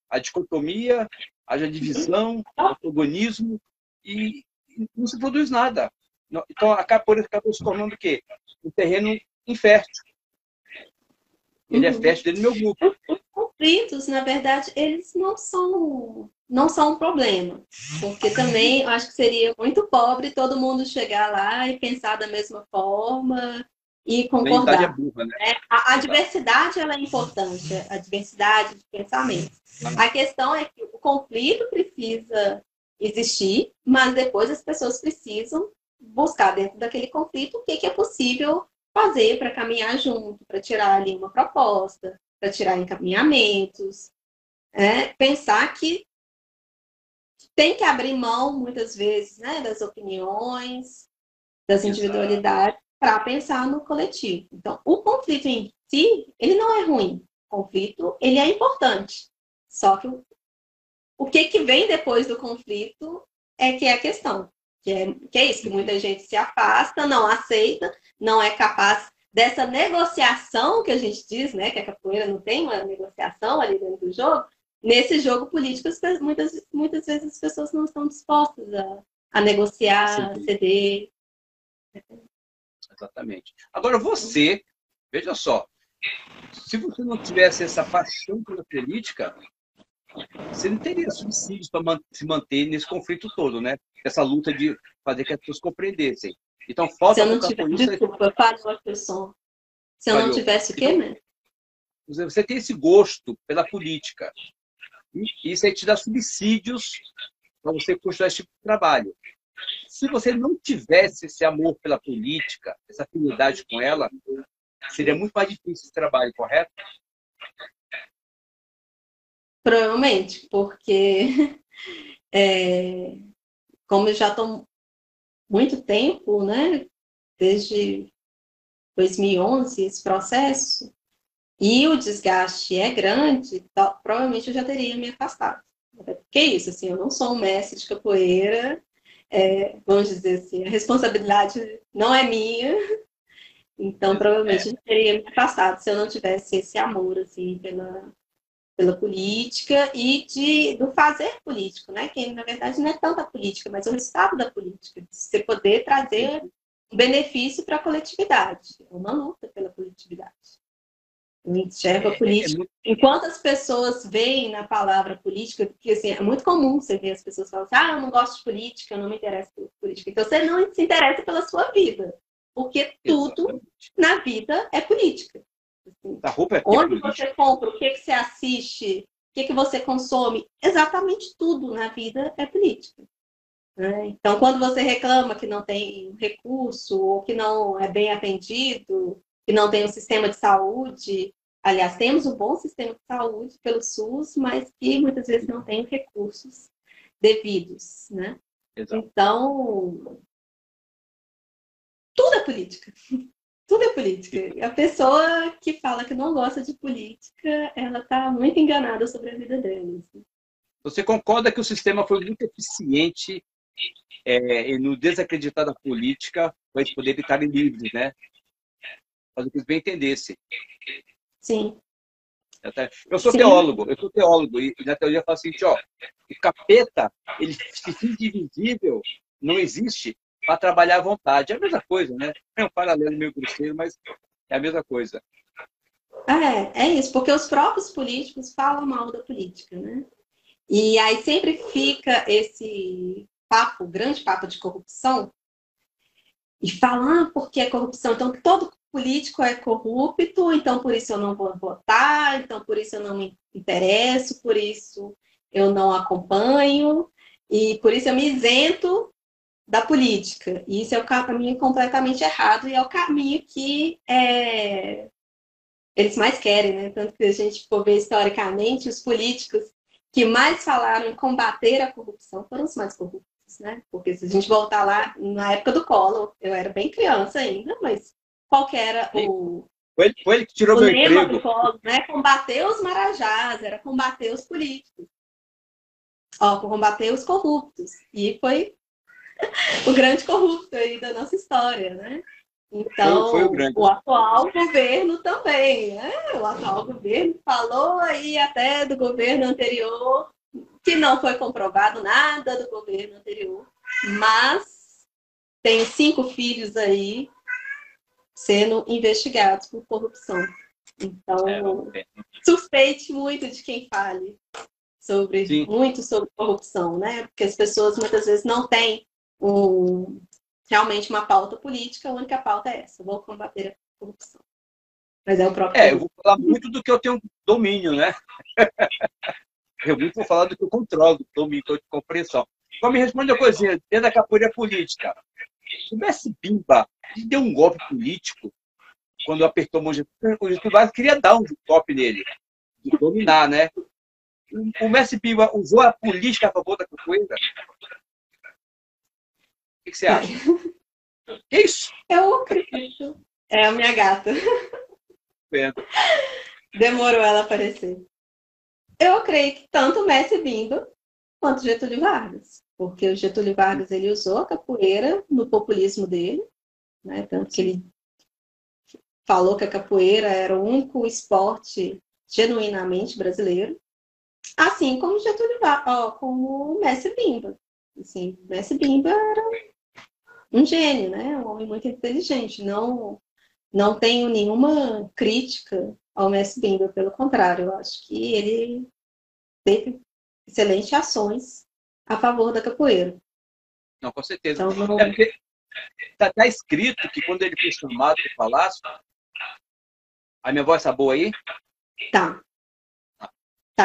a dicotomia, haja a divisão, o antagonismo, e não se produz nada. Então, a capoeira acabou se tornando o quê? Um terreno infértil. Ele é fértil dentro do meu grupo. Os conflitos, na verdade, eles não são um problema. Porque também eu acho que seria muito pobre todo mundo chegar lá e pensar da mesma forma e concordar. A identidade é burra, né? A diversidade ela é importante, a diversidade de pensamentos. A questão é que o conflito precisa existir, mas depois as pessoas precisam buscar dentro daquele conflito o que é possível fazer para caminhar junto, para tirar ali uma proposta, para tirar encaminhamentos. Pensar que tem que abrir mão, muitas vezes, né, das opiniões, das individualidades, para pensar no coletivo. Então, o conflito em si, ele não é ruim. O conflito, ele é importante. Só que o que vem depois do conflito que é a questão. Que é isso, que muita gente se afasta, não aceita, não é capaz dessa negociação que a gente diz, né, que a capoeira não tem uma negociação ali dentro do jogo. Nesse jogo político, muitas vezes as pessoas não estão dispostas a negociar, a ceder. Exatamente. Agora, você, veja só, se você não tivesse essa paixão pela política, você não teria subsídios para se manter nesse conflito todo, né? Essa luta de fazer que as pessoas compreendessem. Então, falta pouca polícia. Desculpa, falhou a pessoa. Se eu não tivesse o quê, né? Você tem esse gosto pela política. E isso aí te dá subsídios para você continuar esse tipo de trabalho. Se você não tivesse esse amor pela política, essa afinidade com ela, seria muito mais difícil esse trabalho, correto? Provavelmente, porque como eu já estou muito tempo, né, desde 2011, esse processo, e o desgaste é grande, provavelmente eu já teria me afastado. Porque é isso, assim, eu não sou um mestre de capoeira, vamos dizer assim, a responsabilidade não é minha, então provavelmente eu teria me afastado se eu não tivesse esse amor, assim, pela política e do fazer político, né? Que na verdade não é tanto a política, mas o resultado da política, de você poder trazer um benefício para a coletividade, uma luta pela coletividade. Eu enxergo a política. Enquanto as pessoas veem na palavra política, porque assim, é muito comum você ver as pessoas falando assim, eu não gosto de política, eu não me interesso por política. Então você não se interessa pela sua vida, porque tudo na vida é política. Assim, a roupa é onde você compra, o que você assiste, o que você consome, exatamente tudo na vida é política. Né? Então, quando você reclama que não tem recurso, ou que não é bem atendido, que não tem um sistema de saúde, aliás, temos um bom sistema de saúde pelo SUS, mas que muitas vezes não tem recursos devidos. Né? Então, tudo é política. Tudo é política. E a pessoa que fala que não gosta de política, ela está muito enganada sobre a vida dela. Assim. Você concorda que o sistema foi muito eficiente no desacreditar da política para eles poderem estar livres, né? Fazer o que eles bem entendessem. Sim. Eu sou teólogo, e na teoria eu falo assim, o capeta, ele se finge divisível, não existe, para trabalhar à vontade. É a mesma coisa, né? É um paralelo meio grosseiro, mas é a mesma coisa. É isso, porque os próprios políticos falam mal da política, né? E aí sempre fica esse grande papo de corrupção, e falam, porque é corrupção, então todo político é corrupto, então por isso eu não vou votar, então por isso eu não me interesso, por isso eu não acompanho, e por isso eu me isento da política. E isso é o caminho completamente errado, e é o caminho que eles mais querem, né? Tanto que a gente for ver historicamente, os políticos que mais falaram em combater a corrupção foram os mais corruptos, né? Porque se a gente voltar lá, na época do Collor, eu era bem criança ainda, mas qual que era Foi ele que tirou meu lema emprego. do Collor, né? Combater os marajás, era combater os políticos. Combater os corruptos. E foi o grande corrupto aí da nossa história, né? Então, foi o atual governo também, né? O atual governo falou aí até do governo anterior, que não foi comprovado nada do governo anterior, mas tem 5 filhos aí sendo investigados por corrupção. Então, suspeite muito de quem fale muito sobre corrupção, né? Porque as pessoas muitas vezes não têm realmente uma pauta política, a única pauta é essa, vou combater a corrupção. Mas é o próprio. Eu vou falar muito do que eu tenho domínio, né? Eu vou falar do que eu controlo, domínio, de compreensão. Então me responde uma coisinha, dentro da capoeira política. O Mestre Bimba deu um golpe político quando apertou o Getúlio Vargas, queria dar um golpe nele, de dominar, né? O Mestre Bimba usou a política a favor da capoeira? O que você acha? Que isso? Eu acredito. É a minha gata. Demorou ela aparecer. Eu creio que tanto o Mestre Bimba quanto o Getúlio Vargas. Porque o Getúlio Vargas ele usou a capoeira no populismo dele, né? Tanto que ele falou que a capoeira era o único esporte genuinamente brasileiro. Assim como o Getúlio Vargas, como o Mestre Bimba. Assim, o Mestre Bimba era um gênio, né? Um homem muito inteligente. Não tenho nenhuma crítica ao Mestre Bimba, pelo contrário, eu acho que ele teve excelentes ações a favor da capoeira. Não, com certeza. Então, porque está escrito que quando ele foi chamado para o palácio, a minha voz está boa aí? Tá.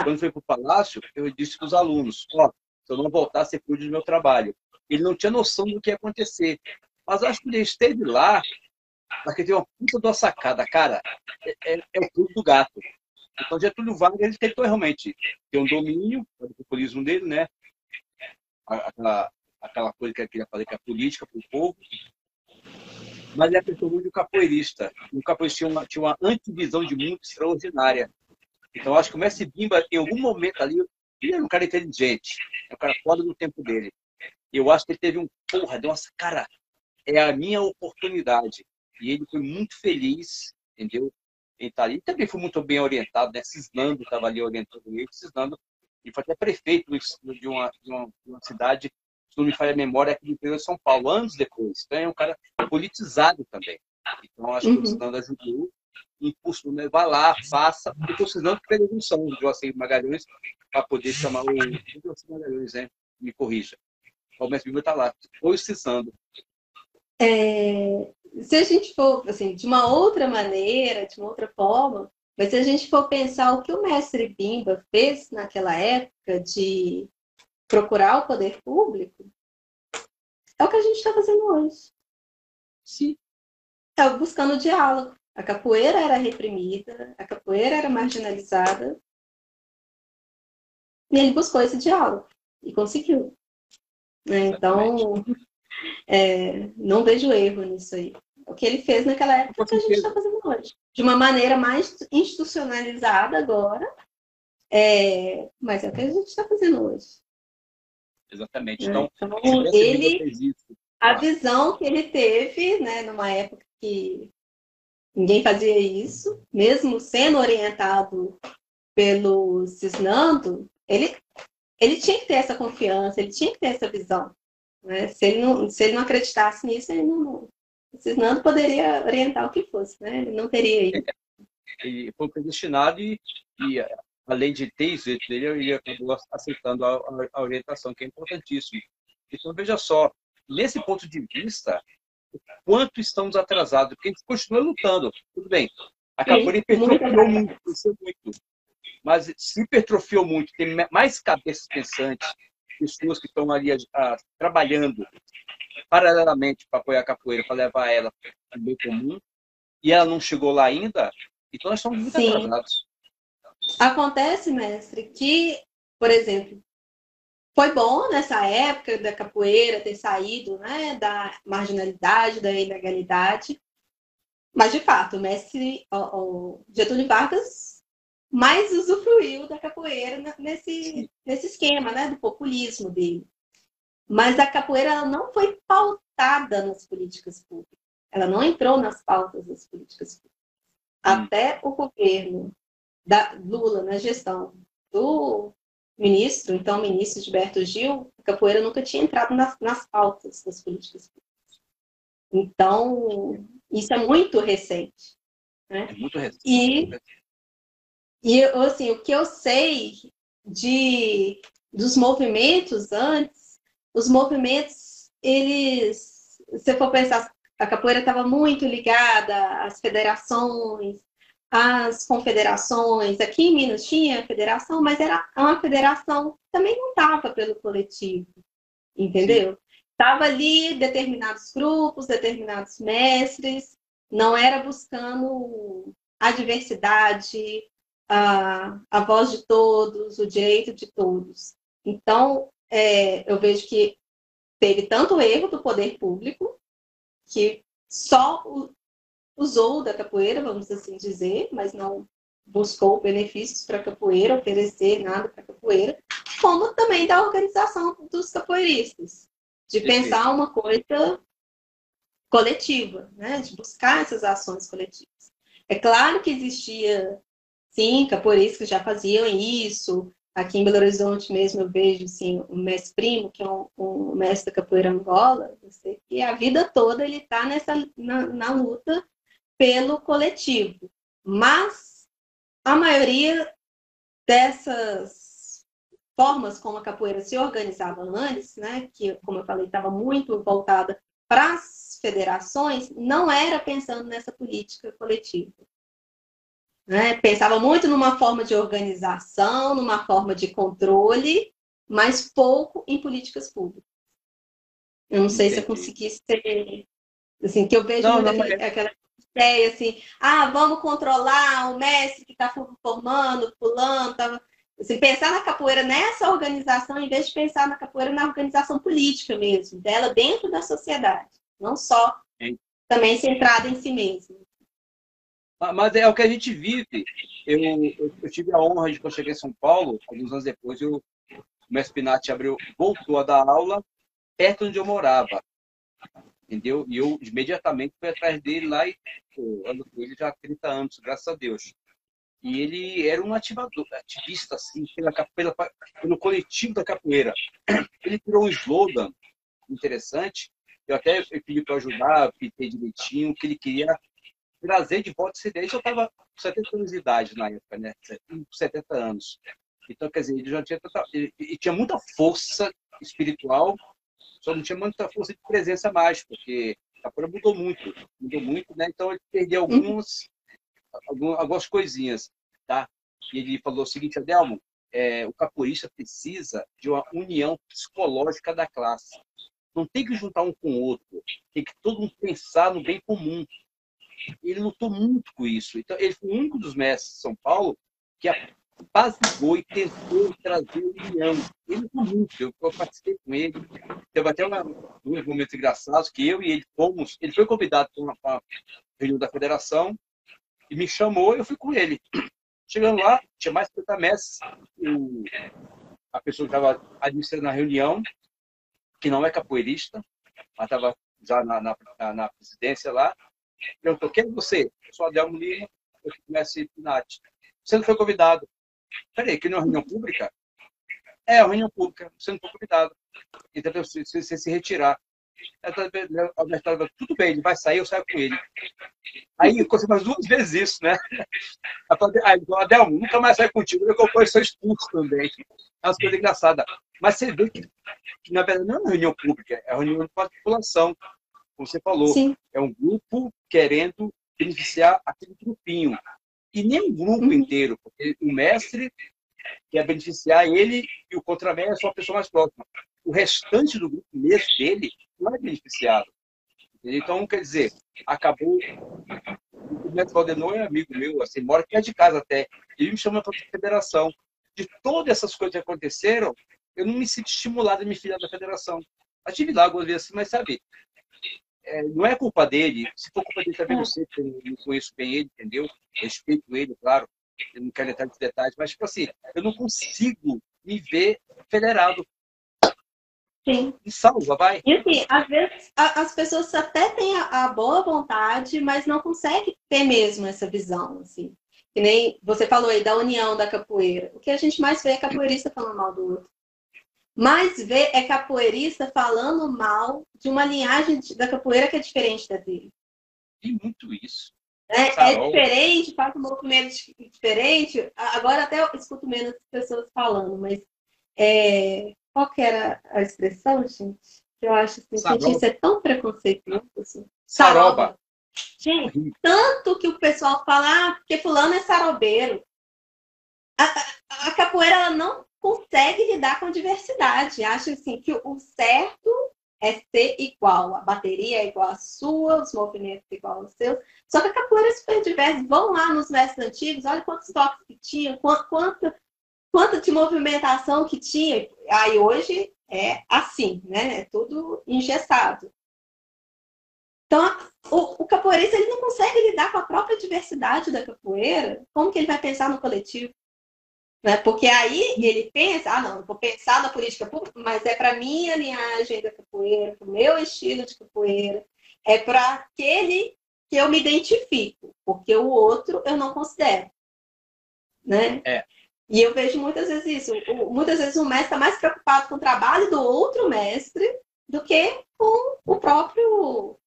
Quando foi para o palácio, eu disse para os alunos, se eu não voltasse, ser cuide do meu trabalho. Ele não tinha noção do que ia acontecer. Mas acho que ele esteve lá, porque tem uma puta de uma sacada. Cara, é o pulo do gato. Então, Getúlio Vargas, ele tentou realmente ter um domínio do populismo dele, né? Aquela coisa que ele queria fazer, que é a política para o povo. Mas ele apertou muito o capoeirista. O capoeirista tinha uma antivisão de mundo extraordinária. Então, acho que o Mestre Bimba, em algum momento ali, ele era um cara inteligente. É um cara fora do tempo dele. Eu acho que ele teve deu uma cara, é a minha oportunidade. E ele foi muito feliz, entendeu? Em estar ali. Também foi muito bem orientado, né? Cisnando estava ali orientando ele, Cisnando. Ele foi até prefeito de uma cidade, se não me falha a memória, aqui do interior de São Paulo, anos depois. Então, é um cara politizado também. Então, acho que o Cisnando ajudou, impulsionou, né? Vai lá, faça. Porque o Cisnando fez a junção de Joacir Magalhães para poder chamar o Joacir Magalhães, né? Me corrija. O Mestre Bimba está lá, foi cisnando. Se a gente for, assim, de uma outra maneira, de uma outra forma, mas se a gente for pensar o que o Mestre Bimba fez naquela época de procurar o poder público, é o que a gente está fazendo hoje. Sim. Está buscando diálogo. A capoeira era reprimida, a capoeira era marginalizada, e ele buscou esse diálogo e conseguiu. Então, não vejo erro nisso aí. O que ele fez naquela época é o que a gente está fazendo hoje. De uma maneira mais institucionalizada agora, mas é o que a gente está fazendo hoje. Exatamente. Então, a visão que ele teve, né, numa época que ninguém fazia isso, mesmo sendo orientado pelo Cisnando, ele tinha que ter essa confiança, ele tinha que ter essa visão. Né? Se ele não acreditasse nisso, o Cisnando poderia orientar o que fosse, né? Ele não teria isso. Ele foi predestinado e além de ter isso dele, ele acabou aceitando a orientação, que é importantíssimo. Então, veja só, nesse ponto de vista, o quanto estamos atrasados, porque a gente continua lutando. Tudo bem, a capoeira hipertrofiou muito, cresceu muito, mas se hipertrofiou muito, tem mais cabeças pensantes, pessoas que estão ali trabalhando paralelamente para apoiar a capoeira, para levar ela para o meio comum, e ela não chegou lá ainda, então nós estamos muito atrasados. Acontece, mestre, que, por exemplo, foi bom nessa época da capoeira ter saído, né, da marginalidade, da ilegalidade, mas, de fato, o mestre o Getúlio Vargas mais usufruiu da capoeira nesse esquema, né, do populismo dele. Mas a capoeira ela não foi pautada nas políticas públicas. Ela não entrou nas pautas das políticas públicas. Até o governo da Lula, na gestão do então ministro Gilberto Gil, a capoeira nunca tinha entrado nas pautas das políticas públicas. Então, isso é muito recente. Né? É muito recente. E assim, o que eu sei dos movimentos antes, os movimentos, se você for pensar, a capoeira estava muito ligada às federações, às confederações. Aqui em Minas tinha federação, mas era uma federação que também não estava pelo coletivo, entendeu? Estava ali determinados grupos, determinados mestres, não era buscando a diversidade, a voz de todos, o direito de todos. Então, eu vejo que teve tanto erro do poder público, que só usou da capoeira, vamos assim dizer, mas não buscou benefícios para a capoeira, oferecer nada para a capoeira, como também da organização dos capoeiristas, de pensar uma coisa coletiva, né? De buscar essas ações coletivas. É claro que existia, sim, capoeiristas que já faziam isso. Aqui em Belo Horizonte mesmo eu vejo assim, o mestre Primo, que é um mestre da capoeira Angola, e a vida toda ele está na luta pelo coletivo. Mas a maioria dessas formas como a capoeira se organizava antes, né, que, como eu falei, estava muito voltada para as federações, não era pensando nessa política coletiva. Né? Pensava muito numa forma de organização, numa forma de controle, mas pouco em políticas públicas. Eu não sei se eu Entendi. consegui ser... Assim, que eu vejo Não, muito não, é, aquela ideia assim, vamos controlar o mestre que está formando, fulano, tá... assim, pensar na capoeira nessa organização, em vez de pensar na capoeira na organização política mesmo, dela dentro da sociedade, não só é. também centrada em si mesma. Mas é o que a gente vive. Eu tive a honra de, quando eu cheguei em São Paulo, alguns anos depois, o mestre Pinati voltou a dar aula perto onde eu morava, entendeu? E eu imediatamente fui atrás dele lá e ando com ele já há 30 anos, graças a Deus. E ele era um ativista, assim, pelo coletivo da capoeira. Ele criou um slogan interessante, eu até pedi para ajudar, pedi direitinho, que ele queria trazer de volta essa ideia. Eu estava com 70 anos de idade na época, né? 70 anos. Então, quer dizer, ele já tinha, ele tinha muita força espiritual, só não tinha muita força de presença mais, porque a capoeira mudou muito, né? Então ele perdeu algumas coisinhas, tá? E ele falou o seguinte: Adelmo, o capoeirista precisa de uma união psicológica da classe. Não tem que juntar um com o outro, tem que todo mundo pensar no bem comum. Ele lutou muito com isso. Então, ele foi o único dos mestres de São Paulo que apaziguou e tentou trazer união. Ele lutou muito, eu participei com ele. Teve até uns momentos engraçados que eu e ele fomos. Ele foi convidado para uma reunião da federação e me chamou e eu fui com ele. Chegando lá, tinha mais de 30 mestres. A pessoa que estava administrando a reunião, que não é capoeirista, mas estava já na presidência lá, perguntou: quem é você? Eu sou Adelmo Lima, eu conheço Pinati. Você não foi convidado. Peraí, que não é uma reunião pública? É uma reunião pública, você não foi convidado. Então você se retirar. Tudo bem, ele vai sair, eu saio com ele. Aí aconteceu mais 2 vezes isso, né? Aí ele falou: Adelmo, nunca mais saio contigo, eu sou expulso também. É uma coisa engraçada. Mas você vê que, na verdade, não é uma reunião pública, é uma reunião de população. Como você falou, Sim. é um grupo querendo beneficiar aquele grupinho. E nem um grupo inteiro, porque o mestre quer beneficiar ele e o contramestre é só a pessoa mais próxima. O restante do grupo mesmo dele não é beneficiado. Então, quer dizer, acabou. O mestre Valdenor é amigo meu, assim, mora aqui de casa até. Ele me chama para a federação. De todas essas coisas que aconteceram, eu não me sinto estimulado a me filiar da federação. Eu tive lá algumas vezes, mas sabe, não é culpa dele. Se for culpa dele, também não sei, porque eu não conheço bem ele, entendeu? Respeito ele, claro. Eu não quero entrar nos detalhes, mas, tipo assim, eu não consigo me ver federado. Sim. Me salva, vai. E assim, às vezes as pessoas até têm a boa vontade, mas não conseguem ter mesmo essa visão, assim. Que nem você falou aí da união da capoeira. O que a gente mais vê é capoeirista falando mal do outro. Mais vê é capoeirista falando mal de uma linhagem da capoeira que é diferente da dele. Tem muito isso. É diferente, faz um movimento diferente. Agora até eu escuto menos pessoas falando, mas qual que era a expressão, gente? Eu acho assim, gente, isso é tão preconceituoso. Assim. Saroba. Gente, tanto que o pessoal fala, porque fulano é sarobeiro. A capoeira, ela não consegue lidar com a diversidade. Acha assim, que o certo é ser igual. A bateria é igual à sua, os movimentos igual aos seus. Só que a capoeira é super diversa. Vão lá nos mestres antigos, olha quantos toques que tinha, quanto de movimentação que tinha. Aí hoje é assim, né? É tudo engessado. Então, o capoeirista ele não consegue lidar com a própria diversidade da capoeira. Como que ele vai pensar no coletivo? Né? Porque aí ele pensa, não, vou pensar na política pública, mas é para minha linhagem da capoeira, para o meu estilo de capoeira, é para aquele que eu me identifico, porque o outro eu não considero. Né? E eu vejo muitas vezes isso. Muitas vezes o mestre está mais preocupado com o trabalho do outro mestre do que com o próprio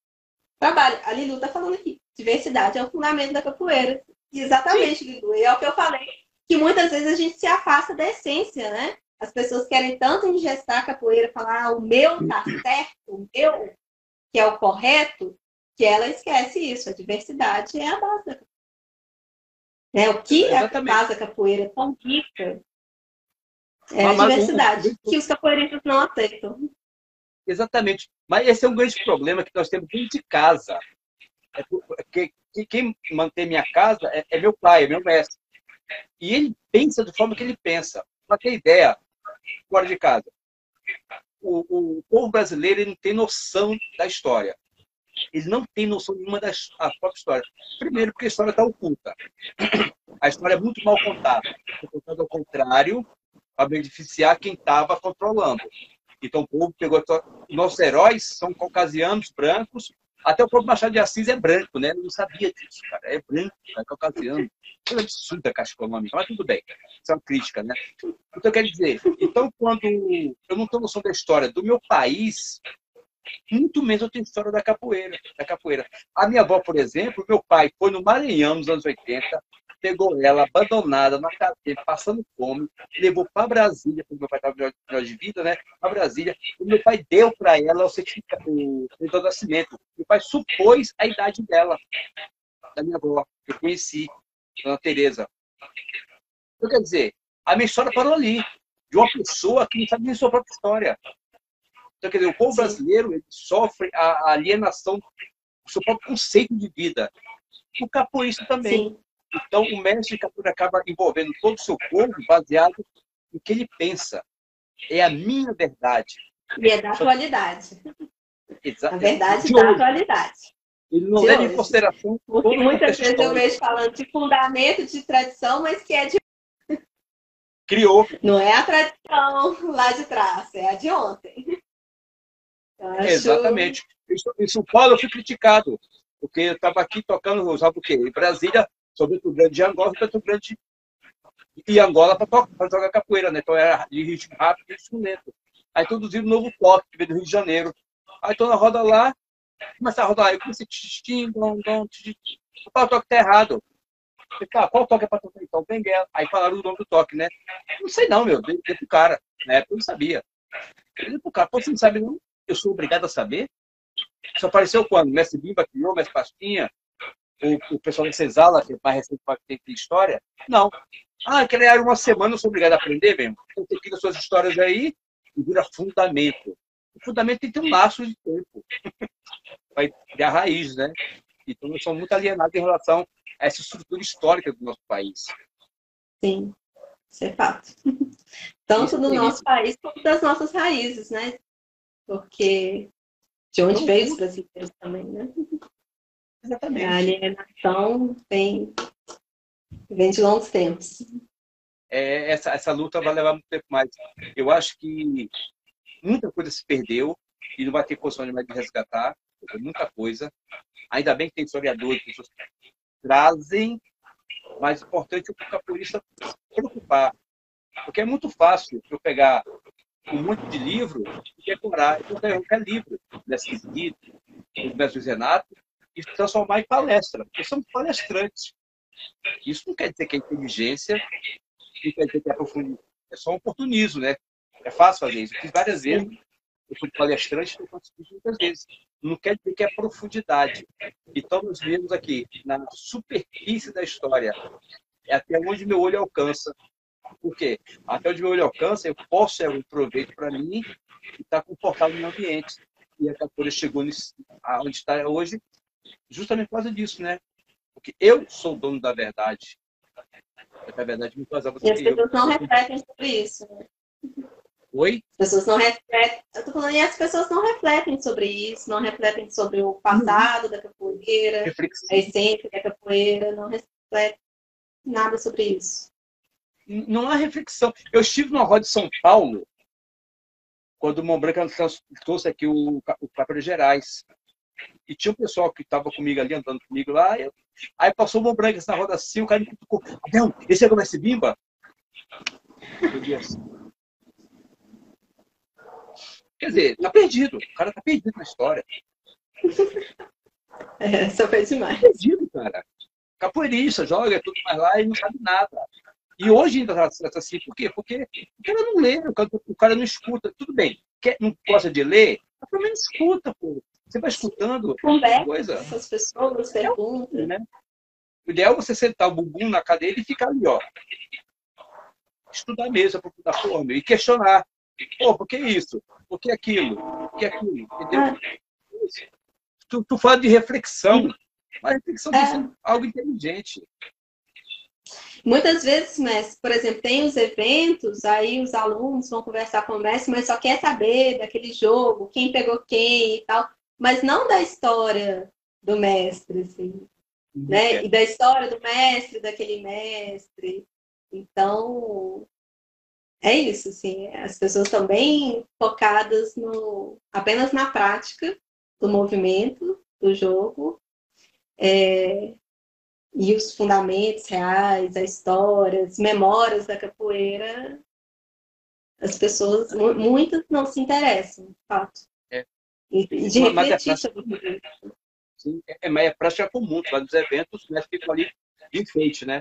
trabalho. A Lilu está falando aqui, diversidade é o fundamento da capoeira. Exatamente, Lilu. E é o que eu falei, que muitas vezes a gente se afasta da essência, né? As pessoas querem tanto ingestar a capoeira, falar o meu tá certo, o meu que é o correto, que ela esquece isso. A diversidade é a base da capoeira. O que a base da capoeira é tão rica. É a diversidade que os capoeiristas não aceitam. Exatamente. Mas esse é um grande problema que nós temos dentro de casa. Quem mantém minha casa é meu pai, é meu mestre. E ele pensa da forma que ele pensa. Para ter ideia, fora de casa. O povo brasileiro ele não tem noção da história. Ele não tem noção nenhuma da própria história. Primeiro, porque a história está oculta. A história é muito mal contada. Foi contada ao contrário, para beneficiar quem estava controlando. Então, o povo pegou... Nossos heróis são caucasianos, brancos. Até o próprio Machado de Assis é branco, né? Eu não sabia disso, cara. É branco, é caucasiano. É um absurdo a Caixa Econômica, mas tudo bem. Isso é uma crítica, né? Então, quer dizer, quando eu não tenho noção da história do meu país, muito menos eu tenho história da capoeira. A minha avó, por exemplo, meu pai foi no Maranhão nos anos 80, pegou ela abandonada na cadeia, passando fome, levou para Brasília, porque meu pai estava melhor de vida, né? Para Brasília. O meu pai deu para ela o certificado do nascimento. Meu pai supôs a idade dela, da minha avó. Eu conheci, Dona Tereza. Então, quer dizer, a minha história parou ali, de uma pessoa que não sabe nem sua própria história. Então, quer dizer, o povo brasileiro ele sofre a alienação do seu próprio conceito de vida. O capoeirista também. Sim. Então, o mestre de capoeira acaba envolvendo todo o seu povo baseado no que ele pensa. É a minha verdade. E é da atualidade. A verdade de da hoje. atualidade. Ele não De leva hoje. em consideração Porque todo o muitas contexto vezes eu histórico. vejo falando de fundamento de tradição, mas que é de... Criou. Não é a tradição lá de trás, é a de ontem. Eu acho... Exatamente. Em São Paulo eu fui criticado, porque eu estava aqui tocando, usava o quê? Em Brasília, sobre o Grande de Angola, o Grande e Angola para jogar capoeira, né? Então era de ritmo rápido e ritmo lento. Aí introduziram um novo toque, que veio do Rio de Janeiro. Aí estou na roda lá, começa a rodar, eu comecei o toque tá errado. Falei, cara, qual toque é para tocar então? Benguela. Aí falaram o nome do toque, né? Não sei não, meu, dei pro cara. Na época eu não sabia. Eu dei pro cara, pô, você não sabe não? Eu sou obrigado a saber? Isso apareceu quando? Mestre Bimba criou, Mestre Pastinha, o pessoal da Cesala, que é mais recente para ter história? Não. Ah, criaram uma semana, eu sou obrigado a aprender mesmo. Então tem que ir nas suas histórias aí e vira fundamento. O fundamento tem que ter um laço de tempo. Vai criar raiz, né? Então nós somos muito alienados em relação a essa estrutura histórica do nosso país. Sim, isso é fato. Tanto do nosso país como das nossas raízes, né? Porque de onde veio os brasileiros também, né? Exatamente. A alienação vem de longos tempos. Essa luta vai levar muito tempo mais. Eu acho que muita coisa se perdeu e não vai ter condições mais de resgatar. Muita coisa. Ainda bem que tem historiadores, pessoas que trazem, mas o importante é o capoeirista se preocupar. Porque é muito fácil eu pegar um monte de livro e decorar. Eu quero livro desse escrito, do Mestre Renato, e transformar em palestra. Porque são palestrantes. Isso não quer dizer que é inteligência, não quer dizer que é profundidade. É só um oportunismo, né? É fácil fazer isso. Eu fiz várias vezes. Eu fui palestrante, eu participei muitas vezes. Não quer dizer que é profundidade. Então, nós vemos aqui, na superfície da história, é até onde meu olho alcança. Por quê? Até onde meu olho alcança, eu posso ter um proveito para mim e estar confortável no meu ambiente. E a capoeira chegou onde está hoje, justamente por causa disso, né? Porque eu sou o dono da verdade. A verdade é muito mais alta do que eu. E as pessoas não refletem sobre isso, né? Oi? As pessoas não refletem. Eu tô falando, e as pessoas não refletem sobre isso, não refletem sobre o passado da capoeira, a essência da capoeira, não refletem nada sobre isso. Não há reflexão. Eu estive numa roda de São Paulo, quando o Mão Branca trouxe aqui o Capoeira Gerais. E tinha um pessoal que estava comigo ali, andando comigo lá. Aí passou o Mão Branca na roda assim, o cara me cutucou. Adão, esse é o Mestre Bimba? Eu disse assim. Quer dizer, tá perdido. O cara tá perdido na história. Só foi demais. Tá perdido, cara. Capoeirista, joga tudo mais lá e não sabe nada. E hoje ainda está assim. Por quê? Porque o cara não lê, o cara não escuta. Tudo bem. Não gosta de ler? Mas pelo menos escuta, pô. Você vai escutando. Conversa com as pessoas, pergunta. Né? O ideal é você sentar o bumbum na cadeira e ficar ali, ó. estudar mesmo, aprofundar a forma e questionar. Pô, por que isso? Por que aquilo? Por que aquilo? Entendeu? Tu fala de reflexão, mas a reflexão tem que ser algo inteligente. Muitas vezes, mestre, por exemplo, tem os eventos, aí os alunos vão conversar com o mestre, mas só quer saber daquele jogo, quem pegou quem e tal, mas não da história do mestre, assim, né? E da história do mestre, daquele mestre. Então, é isso, assim, as pessoas estão bem focadas apenas na prática do movimento, do jogo, e os fundamentos reais, a história, as memórias da capoeira, as pessoas, muitas não se interessam, de fato. E de refletir sobre isso. Sim, mas é prática comum, lá nos eventos, né, ficam ali de enfeite, né?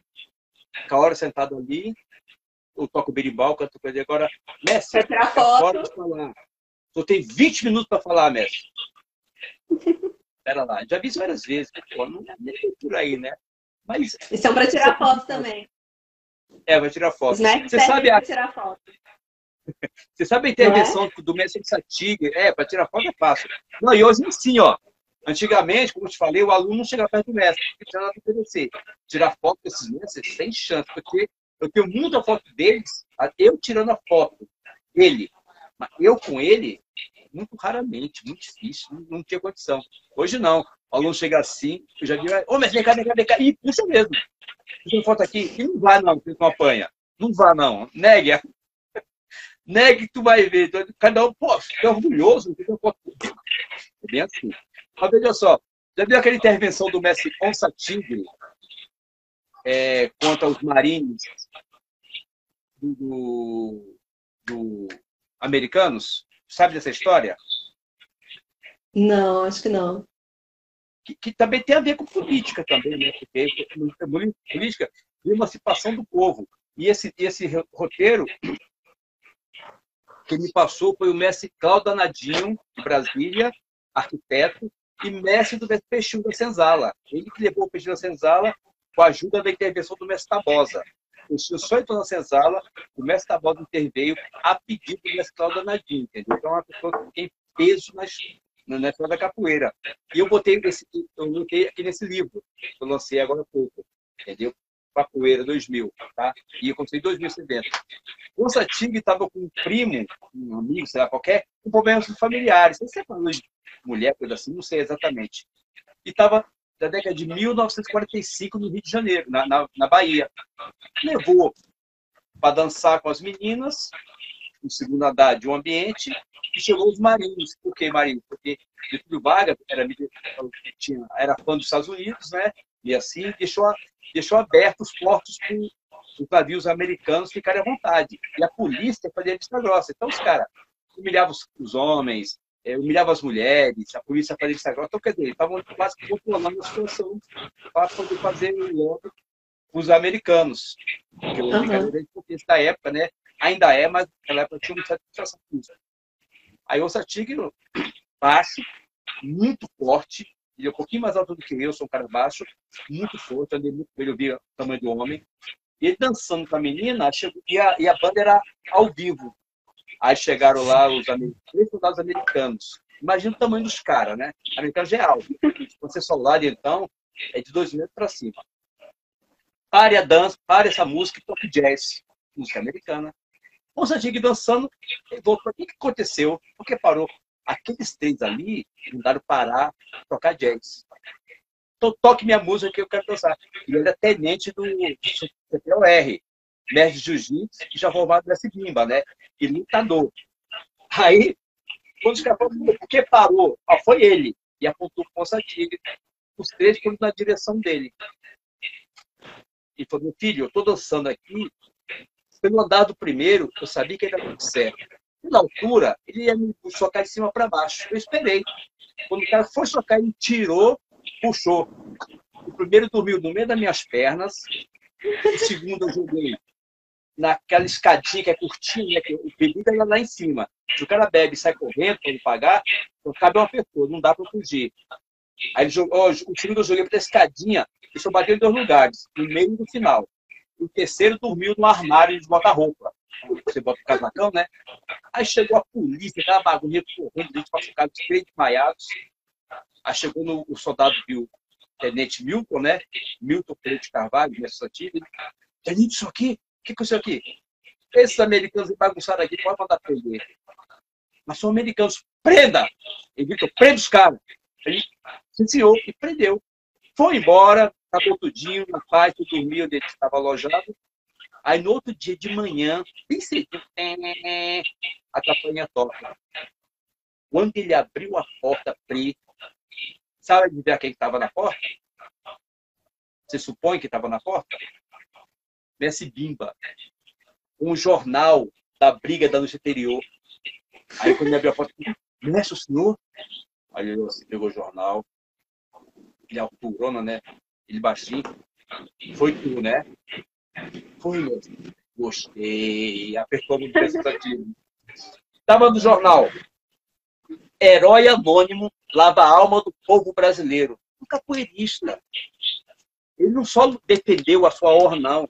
Fica a hora sentado ali, eu toco berimbau, canto coisa. Agora, mestre, vai tirar foto. De falar. Tu tem 20 minutos para falar, mestre. Pera lá, já vi isso várias vezes. Pô, não é nem por aí, né? Mas, e são para tirar foto também. Vai tirar foto. Você sabe tirar foto. Você sabe a intervenção do mestre Satig? Para tirar foto é fácil. Não, e hoje sim, ó. Antigamente, como eu te falei, o aluno não chegava perto do mestre, porque tinha nada para oferecer. Tirar foto desses mestres sem chance, porque eu tenho muita foto deles, eu tirando a foto dele, mas eu com ele, muito raramente, muito difícil, não tinha condição. Hoje não. O aluno chega assim, eu já vi, ô, mas vem cá, e puxa mesmo. Puxa foto aqui, e não vai não, porque não apanha. Não vá não, negue. Negue que tu vai ver. Cada um, pô, fica orgulhoso, fica foto comigo. É bem assim. Mas veja só, já viu aquela intervenção do mestre Onça Tigre contra os marines do americanos? Sabe dessa história? Não, acho que não. Que também tem a ver com política também, né? Porque política de emancipação do povo. E esse roteiro que me passou foi o mestre Cláudio Danadinho, de Brasília, arquiteto, e mestre do mestre Peixinho da Senzala. Ele que levou o Peixinho da Senzala com a ajuda da intervenção do mestre Tabosa. O Peixinho só entrou na Senzala, o mestre Tabosa interveio a pedido do mestre Cláudio Danadinho. Entendeu? Então é uma pessoa que tem peso na história da capoeira. E eu botei aqui nesse livro, que eu lancei agora há pouco. Entendeu? Capoeira 2000, tá? E eu comecei em 2070. O Satig estava com um primo, um amigo, sei lá, qualquer, com problemas familiares. Não sei se é falando de mulher, coisa assim, não sei exatamente. E estava da década de 1945 no Rio de Janeiro, na Bahia. Levou para dançar com as meninas, no segundo andar de um ambiente, e chegou os marinhos. Por que marinhos? Porque Getúlio Vargas era fã dos Estados Unidos, né? E assim deixou abertos os portos para os navios americanos ficarem à vontade. E a polícia fazia vista grossa. Então os caras humilhavam os homens, humilhavam as mulheres, a polícia fazia vista grossa. Então, quer dizer, estavam quase controlando a situação para poder fazer logo os americanos. Porque o contexto da época, né? Ainda é, mas naquela época tinha uma certa situação política. Aí o Satig, baixo, muito forte, ele é um pouquinho mais alto do que eu, sou um cara baixo, muito forte, andei muito com ele, eu vi o tamanho do homem. E ele dançando com a menina, e a banda era ao vivo. Aí chegaram lá os soldados americanos. Imagina o tamanho dos caras, né? O americano já é alto. Você soldado, então, é de 2 metros para cima. Pare a dança, pare essa música e toque jazz. Música americana. O Satig dançando, ele voltou. O que aconteceu? Por que parou? Aqueles 3 ali mandaram parar, tocar jazz. Então toque minha música que eu quero dançar. E ele é tenente do CPOR, mestre de jiu-jitsu, que já formado nessa Bimba, né? E lutador. Aí, quando os caras falaram, por que parou? Foi ele. E apontou com o Satig. Os 3 foram na direção dele. E falou, meu filho, eu estou dançando aqui. Pelo andar do primeiro, eu sabia que ele era muito certo. E na altura, ele ia me chocar de cima para baixo. Eu esperei. Quando o cara foi chocar, ele tirou, puxou. O primeiro dormiu no meio das minhas pernas. O segundo eu joguei naquela escadinha que é curtinha, né, que o bebida ia lá em cima. Se o cara bebe e sai correndo para ele pagar, então cabe uma pessoa, não dá para fugir. Aí ele jogou, o segundo eu joguei para a escadinha e só bateu em 2 lugares, no meio e no final. O terceiro dormiu no armário de botar roupa. Você bota o casacão, né? Aí chegou a polícia, aquela bagunça correndo, gente machucada, três desmaiados. Aí chegou o soldado, viu, o tenente Milton, né? Milton Pereira de Carvalho, mestre Santilli. Tenente, isso aqui? O que é isso aqui? Esses americanos bagunçaram aqui, pode mandar prender. Mas são americanos, prenda! Ele gritou, prenda os caras. Ele sentenciou e prendeu. Foi embora, acabou tudinho, na paz, tu dormiu onde ele estava alojado. Aí no outro dia de manhã, bem cedinho, a campainha toca. Quando ele abriu a porta, sabe de ver quem estava na porta? Você supõe que estava na porta? Messi Bimba. Um jornal da briga da noite anterior. Aí quando ele abriu a porta, Messi, o senhor? Aí ele assim, pegou o jornal. Ele alturona, né? Ele baixinho. Foi tu, né? Foi, Messi. Gostei. Apertou no prestativo. Estava no jornal. Herói anônimo lava a alma do povo brasileiro. Um capoeirista. Ele não só defendeu a sua honra, não. Ele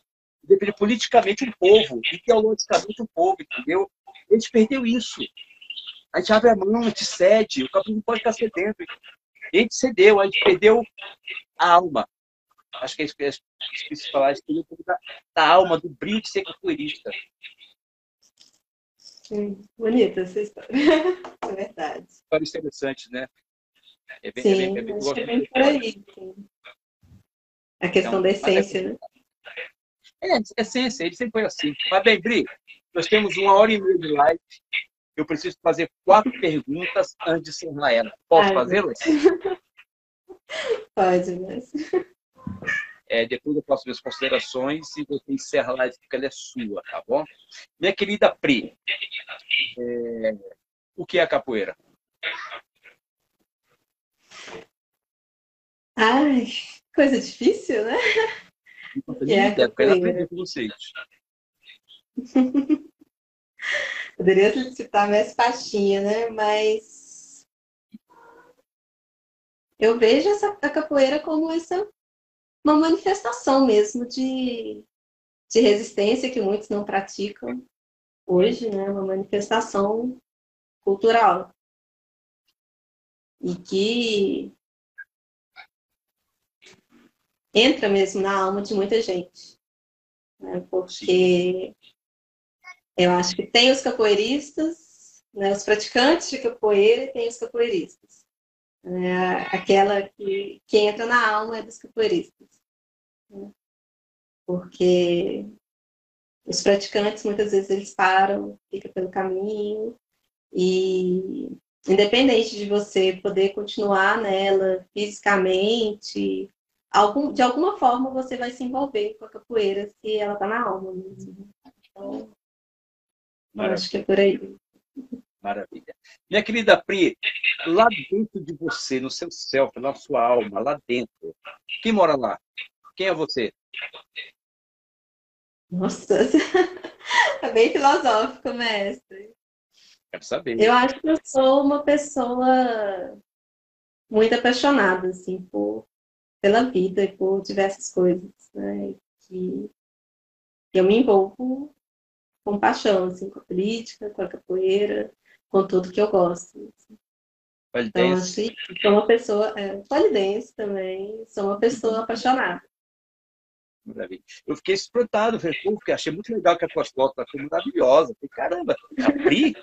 defendeu politicamente o povo, ideologicamente o povo, entendeu? A gente perdeu isso. A gente abre a mão, a gente cede. O capoeira não pode ficar cedendo. A gente cedeu, a gente perdeu a alma. Acho que é isso que eu preciso falar. A gente perdeu um pouco da alma, do brilho de ser capoeirista. Bonita essa história. É verdade. História interessante, né? Sim, acho que é bem por aí. Sim. A questão da essência, né? Essência, ele sempre foi assim. Mas bem, Bri, nós temos 1h30 de live. Eu preciso fazer 4 perguntas antes de encerrar ela. Posso fazê-las? Pode, mas... Depois eu faço minhas considerações e você encerra a live, porque ela é sua, tá bom? Minha querida Pri, o que é a capoeira? Ai, coisa difícil, né? Aprendi com vocês. Poderia citar mais pastinha, né? Mas eu vejo a capoeira como uma manifestação mesmo de resistência que muitos não praticam hoje, né? Uma manifestação cultural. E que entra mesmo na alma de muita gente. Né? Porque eu acho que tem os capoeiristas, né? Os praticantes de capoeira e tem os capoeiristas. Aquela que entra na alma é dos capoeiristas. Né? Porque os praticantes, muitas vezes, eles param, ficam pelo caminho e, independente de você poder continuar nela fisicamente, de alguma forma você vai se envolver com a capoeira se ela está na alma mesmo. Então, eu acho que é por aí. Maravilha. Minha querida Pri, lá dentro de você, no seu self, na sua alma, lá dentro, quem mora lá? Quem é você? Nossa, é bem filosófico, mestre. Quero saber. Eu acho que eu sou uma pessoa muito apaixonada, assim, pela vida e por diversas coisas, né? Que eu me envolvo com paixão, assim, com a política, com a capoeira, com tudo que eu gosto. Assim. Então, acho que sou uma pessoa... polidense também, sou uma pessoa apaixonada. Maravilha. Eu fiquei espantado, porque achei muito legal que a tua foto foi maravilhosa. Falei, caramba, a Pri?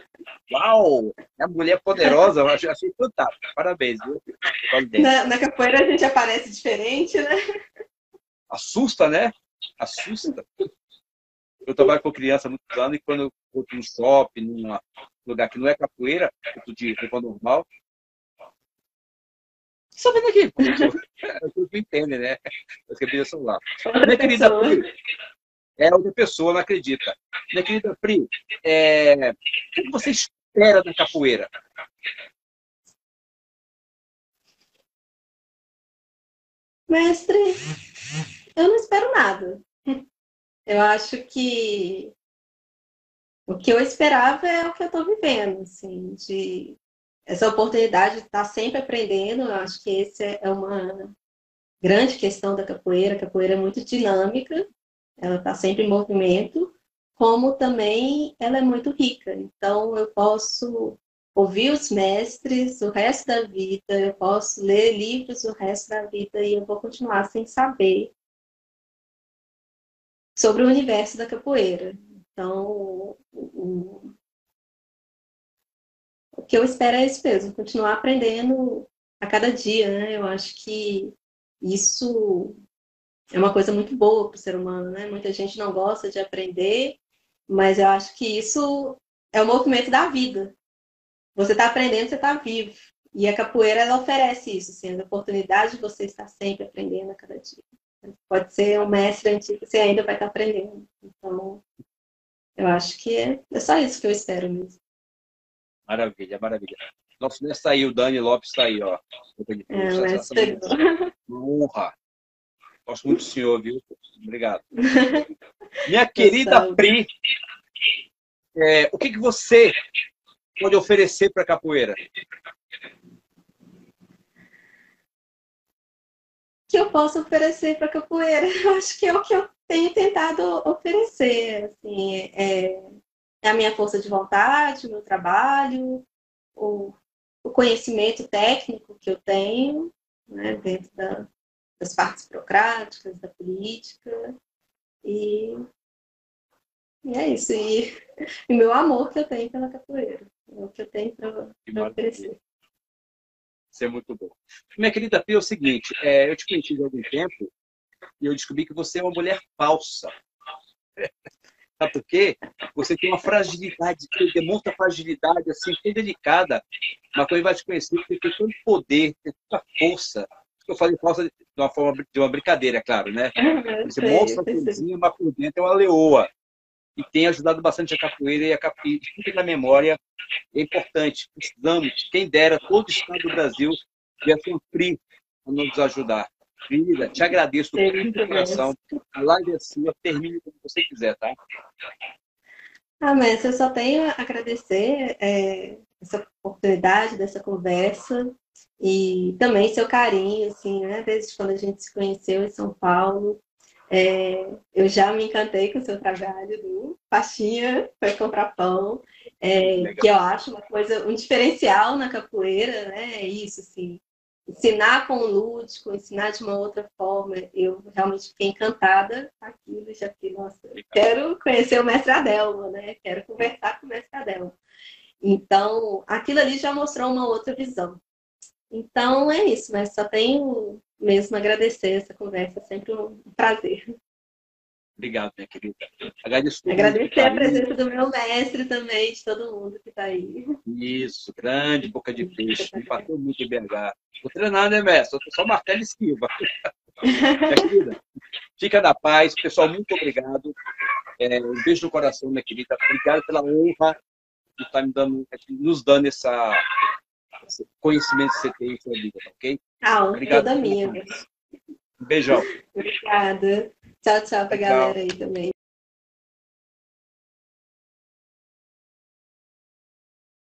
Uau! É a mulher poderosa, eu achei fantástico. Parabéns, viu? Na capoeira a gente aparece diferente, né? Assusta, né? Assusta. Eu trabalho com criança há muitos anos e quando eu vou num shopping, num lugar que não é capoeira, eu de roupa normal, só vendo aqui. Vocês me entendem, né? Eu escrevi o celular. Minha querida Pri, outra pessoa não acredita. Minha querida Pri, o que você espera da capoeira? Mestre, eu não espero nada. Eu acho que o que eu esperava é o que eu estou vivendo, assim, de essa oportunidade de estar sempre aprendendo. Eu acho que essa é uma grande questão da capoeira. A capoeira é muito dinâmica. ela está sempre em movimento, como também ela é muito rica. Então, eu posso ouvir os mestres o resto da vida, eu posso ler livros o resto da vida e eu vou continuar sem saber sobre o universo da capoeira. Então, o que eu espero é isso mesmo, continuar aprendendo a cada dia, né? Eu acho que isso é uma coisa muito boa para o ser humano, né? Muita gente não gosta de aprender, mas eu acho que isso é o movimento da vida. Você está aprendendo, você está vivo. E a capoeira, ela oferece isso, assim, a oportunidade de você estar sempre aprendendo a cada dia. Pode ser um mestre antigo, você ainda vai estar aprendendo. Então, eu acho que é só isso que eu espero mesmo. Maravilha, maravilha. Nosso mestre está aí, o Dani Lopes está aí, ó. Uma honra. Gosto muito do senhor, viu? Obrigado. Minha querida Pri, o que você pode oferecer para a capoeira? Que eu posso oferecer para a capoeira? Eu acho que é o que eu tenho tentado oferecer. Assim, é a minha força de vontade, o meu trabalho, o conhecimento técnico que eu tenho, né, dentro das partes burocráticas, da política. E é isso. E o meu amor que eu tenho pela capoeira. É o que eu tenho para oferecer. Isso é muito bom. Minha querida Pia, é o seguinte, eu te conheci há algum tempo e eu descobri que você é uma mulher falsa. Sabe por quê? Você tem uma fragilidade, você demonstra fragilidade assim, tão delicada, mas quando ele vai te conhecer, você tem tanto poder, tem tanta força. Eu falei falsa de uma forma de uma brincadeira, é claro, né? Você mostra uma coisinha, mas por dentro é uma leoa. E tem ajudado bastante a capoeira e a capoeira. Fica na memória, é importante. Precisamos, quem dera, todo o estado do Brasil tivesse um Pri para nos ajudar. Querida, te agradeço do fundo do coração. A live é sua, termine como você quiser, tá? Mestre, eu só tenho a agradecer essa oportunidade dessa conversa e também seu carinho, assim, né? Desde quando a gente se conheceu em São Paulo. Eu já me encantei com o seu trabalho do Pastinha, foi comprar pão, que eu acho uma coisa, um diferencial na capoeira, né? É isso, assim, ensinar com o lúdico, ensinar de uma outra forma. Eu realmente fiquei encantada com aquilo e já fiquei, nossa, quero conhecer o mestre Adelmo, né? Quero conversar com o mestre Adelmo. Então, aquilo ali já mostrou uma outra visão. Então, é isso, mas só tenho mesmo a agradecer essa conversa, é sempre um prazer. Obrigado, minha querida. Agradecer a presença do meu mestre também, de todo mundo que está aí. Isso, grande boca de peixe, me bateu muito em BH. Vou treinar, né, mestre? Eu só martelo e esquiva. Minha querida, fica na paz. Pessoal, muito obrigado. Um beijo no coração, minha querida. Obrigado pela honra de estar nos dando esse conhecimento que você tem em sua vida, ok? Obrigado. Toda minha. Um beijão. Obrigada. Tchau, tchau para a galera aí também.